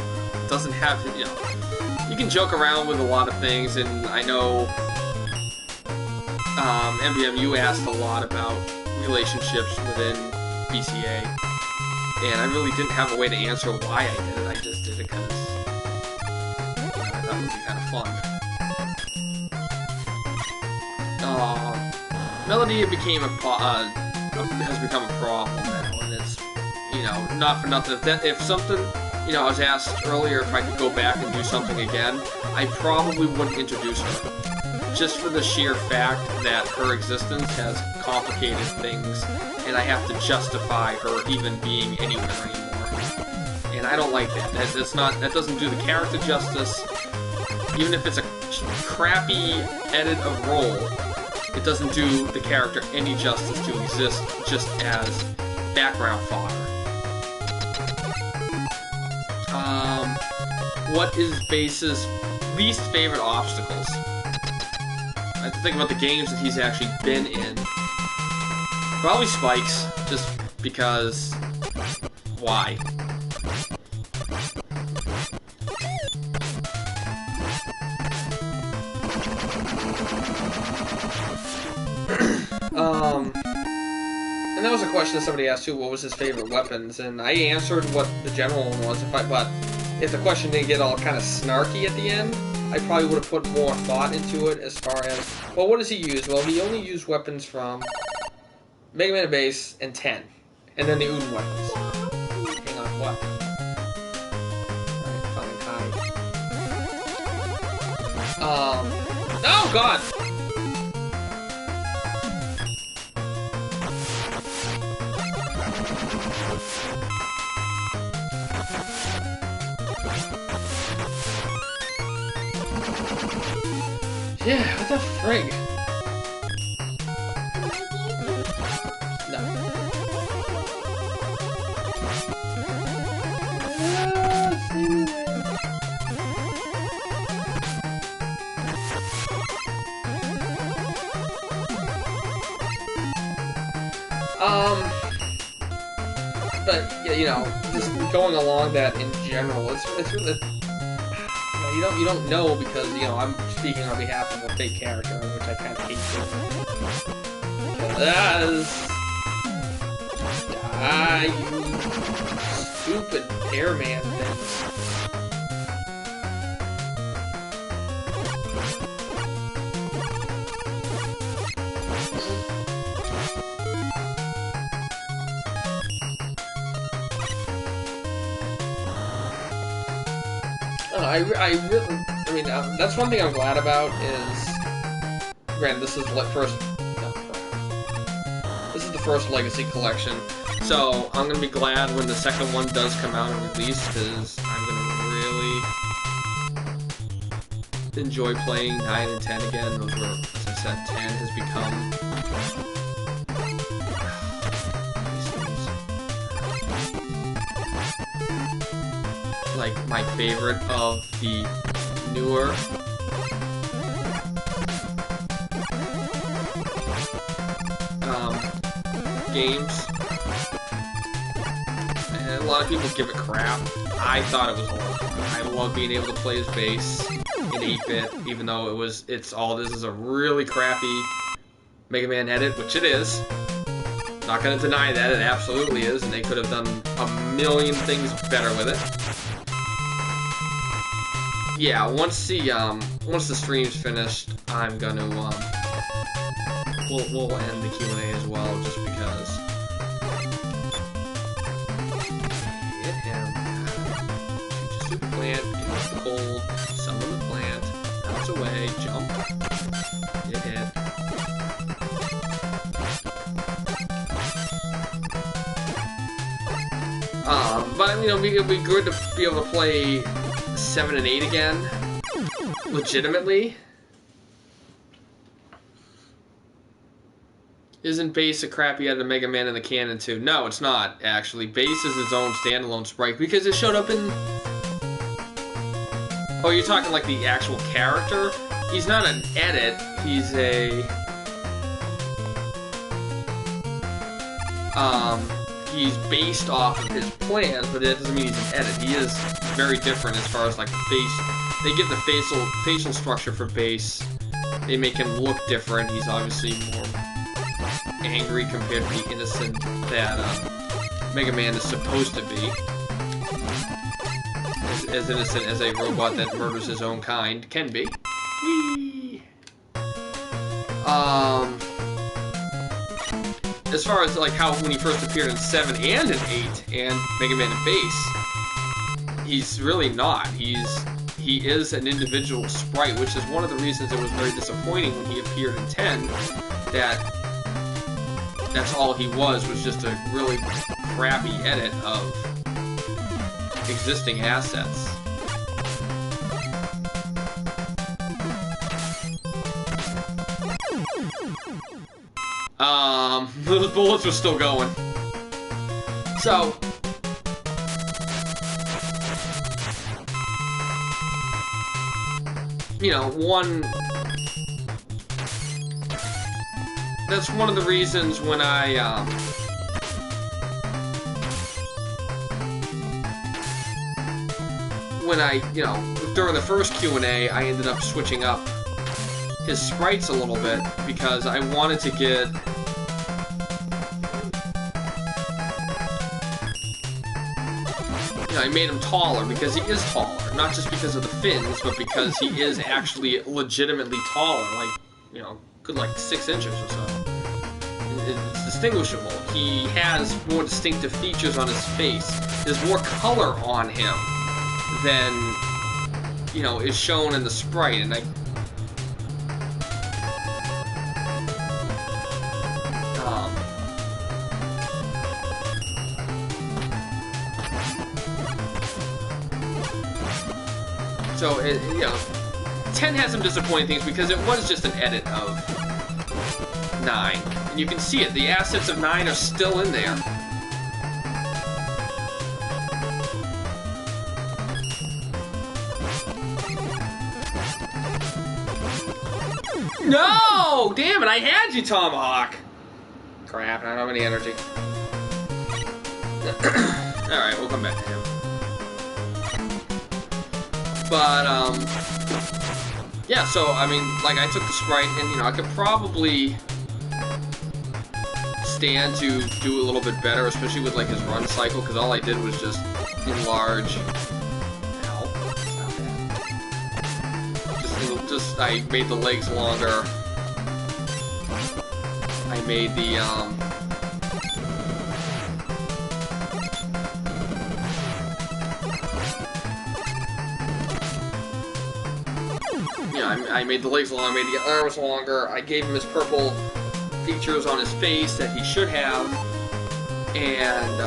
doesn't have, you know, you can joke around with a lot of things, and I know, MBM, you asked a lot about relationships within BCA, and I really didn't have a way to answer why I did it. I just did it because I thought it would be kind of fun. Melody became has become a problem now, and it's, you know, not for nothing. If something, you know, I was asked earlier if I could go back and do something again, I probably wouldn't introduce her. Just for the sheer fact that her existence has complicated things, and I have to justify her even being anywhere anymore. And I don't like that. That doesn't do the character justice. Even if it's a crappy edit of role, it doesn't do the character any justice to exist just as background fodder. What is Base's least favorite obstacles? I have to think about the games that he's actually been in. Probably spikes, just because... why? And that was a question that somebody asked too, what was his favorite weapons, and I answered what the general one was, but if the question didn't get all kind of snarky at the end, I probably would have put more thought into it as far as, well, what does he use? Well, he only used weapons from Mega Man Base and 10, and then the Uden weapons. Hang on, what? Alright, fine, oh god! Yeah, what the frig? No. But yeah, you know, just going along that in general, it's really. You don't know because, you know, I'm speaking on behalf of a fake character, which I kind of hate doing. You stupid airman things. I mean, that's one thing I'm glad about is, granted, this is the first Legacy collection, so I'm gonna be glad when the second one does come out and release, because I'm gonna really enjoy playing 9 and 10 again. Those were, as I said, 10 has become like my favorite of the newer games, and a lot of people give it crap. I thought it was a lot of fun. I love being able to play as Base in 8-bit, even though this is a really crappy Mega Man edit, which it is. Not gonna deny that, it absolutely is, and they could have done a million things better with it. Yeah, once the stream's finished, I'm gonna we'll end the Q&A as well, just because. Hit him. Shoot the plant. Get off the cold. Summon the plant. Bounce away. Jump. Get hit. But you know, it'd be good to be able to play 7 and 8 again, legitimately. Isn't Base a crappy out of Mega Man in the canon too? No, it's not, actually. Base is its own standalone sprite, because it showed up in... Oh, you're talking like the actual character? He's not an edit, he's a... He's based off of his plans, but that doesn't mean he's an edit. He is very different as far as like face. They give the facial structure for Base. They make him look different. He's obviously more angry compared to the innocent that Mega Man is supposed to be. as innocent as a robot that murders his own kind can be. Whee! As far as like how when he first appeared in 7 and in 8 and Mega Man and Base, he's really not. He is an individual sprite, which is one of the reasons it was very disappointing when he appeared in 10. That's all he was just a really crappy edit of existing assets. Those bullets were still going. So, you know, that's one of the reasons when you know, during the first Q&A, I ended up switching up his sprites a little bit because I wanted to get I made him taller because he is taller, not just because of the fins, but because he is actually legitimately taller, like, you know, good like 6 inches or so. It's distinguishable. He has more distinctive features on his face. There's more color on him than, you know, is shown in the sprite, and so, you know, 10 has some disappointing things because it was just an edit of 9. And you can see it, the assets of 9 are still in there. No! Damn it, I had you, Tomahawk! Crap, I don't have any energy. Alright, we'll come back to him. But, yeah, so, I mean, like, I took the sprite, and, you know, I could probably stand to do a little bit better, especially with, like, his run cycle, because all I did was just enlarge... Ow. Stop that. I made the legs longer. I made the, I made the legs longer, I made the arms longer, I gave him his purple features on his face that he should have, and,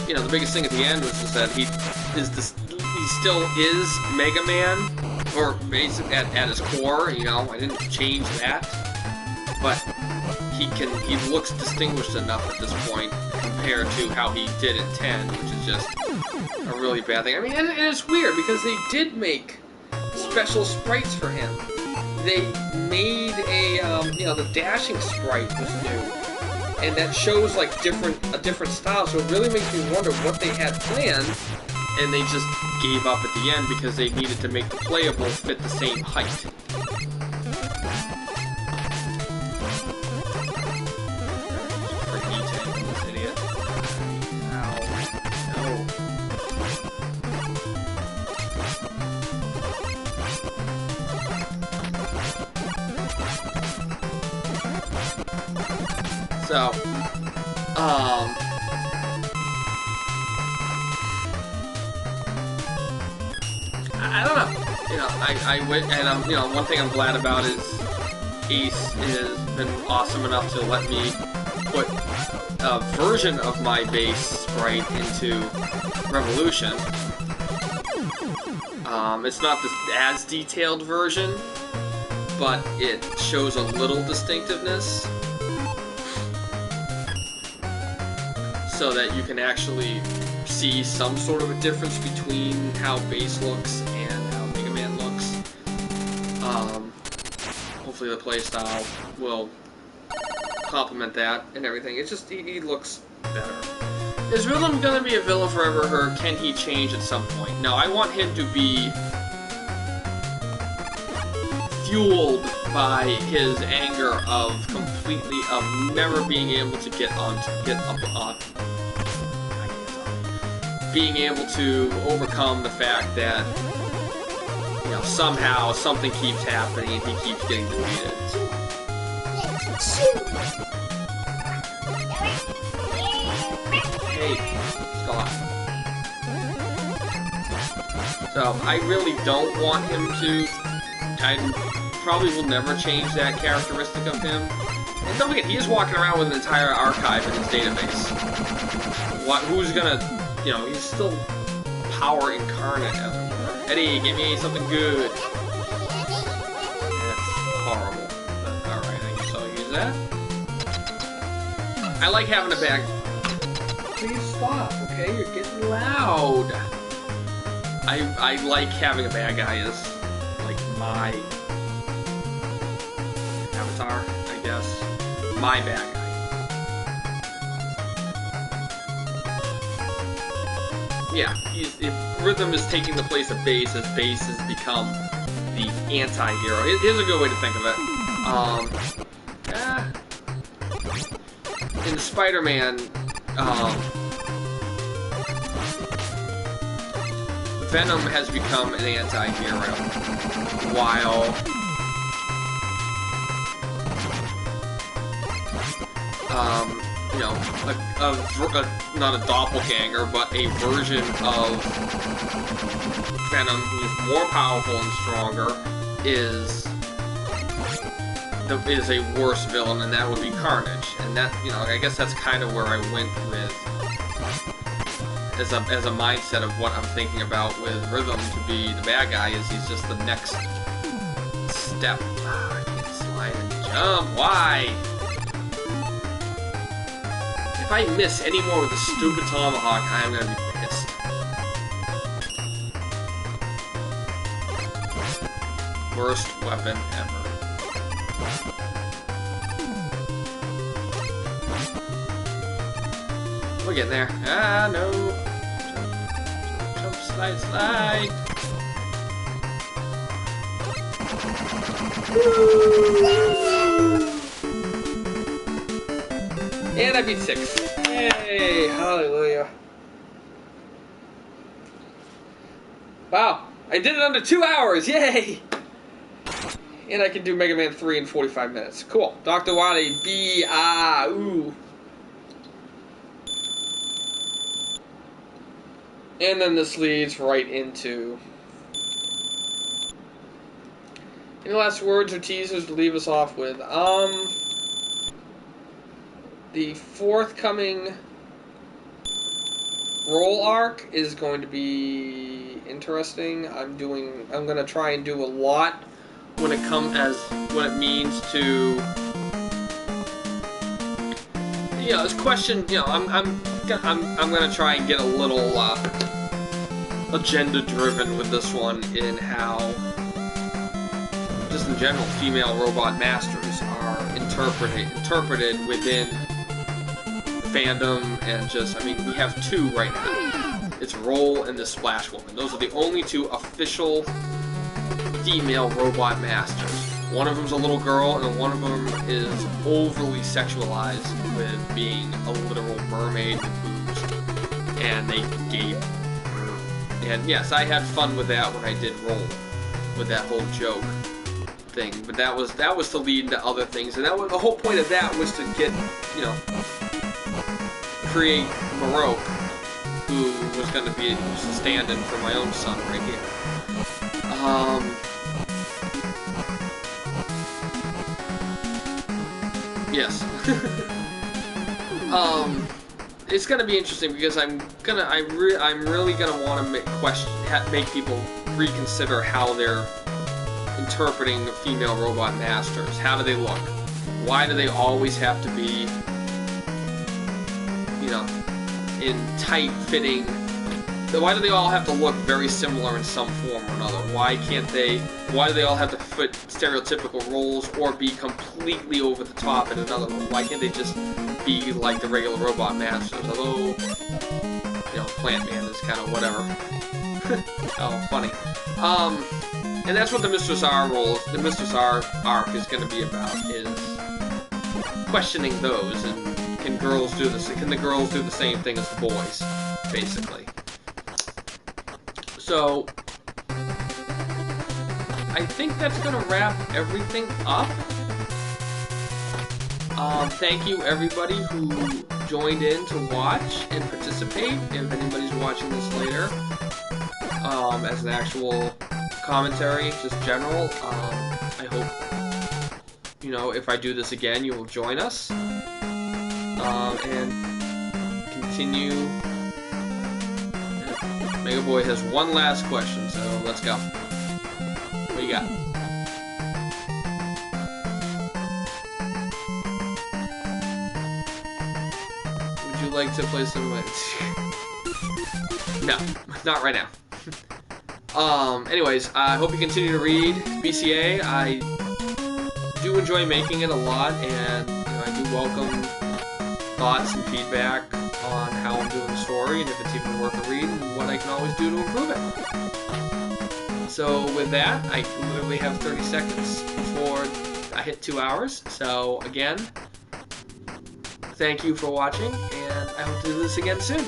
you know, the biggest thing at the end was just that he still is Mega Man, or basically at his core, you know, I didn't change that, but he looks distinguished enough at this point compared to how he did in 10, which is just a really bad thing. I mean, and it's weird because they did make special sprites for him. They made a, you know, the dashing sprite was new, and that shows like a different style. So it really makes me wonder what they had planned, and they just gave up at the end because they needed to make the playables fit the same height. So, I don't know. You know, I went, and you know, one thing I'm glad about is Ace has been awesome enough to let me put a version of my base sprite into Revolution. It's not the as detailed version, but it shows a little distinctiveness, so that you can actually see some sort of a difference between how Base looks and how Mega Man looks. Hopefully the playstyle will complement that and everything. It's just, he looks better. Is Villain gonna be a villain forever, or can he change at some point? No, I want him to be fueled by his anger of never being able to get up on being able to overcome the fact that, you know, somehow something keeps happening and he keeps getting defeated. Hey, Scott. So, I really don't want him to... I probably will never change that characteristic of him. And don't forget, he is walking around with an entire archive in his database. Who's gonna... You know, he's still power incarnate, as it were. Eddie, give me something good. That's horrible. Alright, I guess I'll use that. I like having a bag... Please stop, okay? You're getting loud. I like having a bad guy as, like, my avatar, I guess. My bad guy. Yeah, if Rhythm is taking the place of Bass, as Bass has become the anti-hero. Here's a good way to think of it. In Spider-Man, Venom has become an anti-hero, while you know, not a doppelganger, but a version of Venom who's more powerful and stronger is a worse villain, and that would be Carnage. And that, you know, I guess that's kind of where I went with as a mindset of what I'm thinking about with Rhythm to be the bad guy, is he's just the next step. I can't slide and jump. Why? If I miss any more with the stupid tomahawk, I am gonna be pissed. Worst weapon ever. We're getting there. Ah, no. Jump, slide, slide. And I beat 6. Yay! Hallelujah. Wow! I did it under 2 hours! Yay! And I can do Mega Man 3 in 45 minutes. Cool. Dr. Wily, ooh. And then this leads right into... Any last words or teasers to leave us off with? The forthcoming role arc is going to be interesting. I'm gonna try and do a lot when it means to, you know, this question. You know, I'm gonna try and get a little agenda driven with this one in how, just in general, female robot masters are interpreted within fandom, and just, I mean, we have 2 right now. It's Roll and the Splash Woman. Those are the only 2 official female robot masters. One of them's a little girl, and one of them is overly sexualized with being a literal mermaid with boobs. And they gave her. And yes, I had fun with that when I did Roll, with that whole joke thing. But that was to lead into other things, and the whole point of that was to get, you know, create Baroque, who was going to be a stand-in for my own son right here. Yes. It's going to be interesting because I'm really going to want to make people reconsider how they're interpreting female robot masters. How do they look? Why do they always have to be, you know, in tight-fitting... Why do they all have to look very similar in some form or another? Why do they all have to fit stereotypical roles or be completely over the top in another one? Why can't they just be like the regular robot masters? Although, you know, Plant Man is kind of whatever. Oh, funny. And that's what the Mistress R arc is going to be about, is questioning those, and can the girls do the same thing as the boys, basically. So I think that's gonna wrap everything up. Thank you everybody who joined in to watch and participate. If anybody's watching this later, as an actual commentary, just general, I hope, you know, if I do this again, you will join us, and continue. Mega Boy has one last question, so let's go. What do you got? Would you like to play some? No, not right now. Anyways, I hope you continue to read BCA. I do enjoy making it a lot, and you know, I do welcome thoughts and feedback on how I'm doing the story, and if it's even worth a read, and what I can always do to improve it. So with that, I literally have 30 seconds before I hit 2 hours. So again, thank you for watching, and I hope to do this again soon.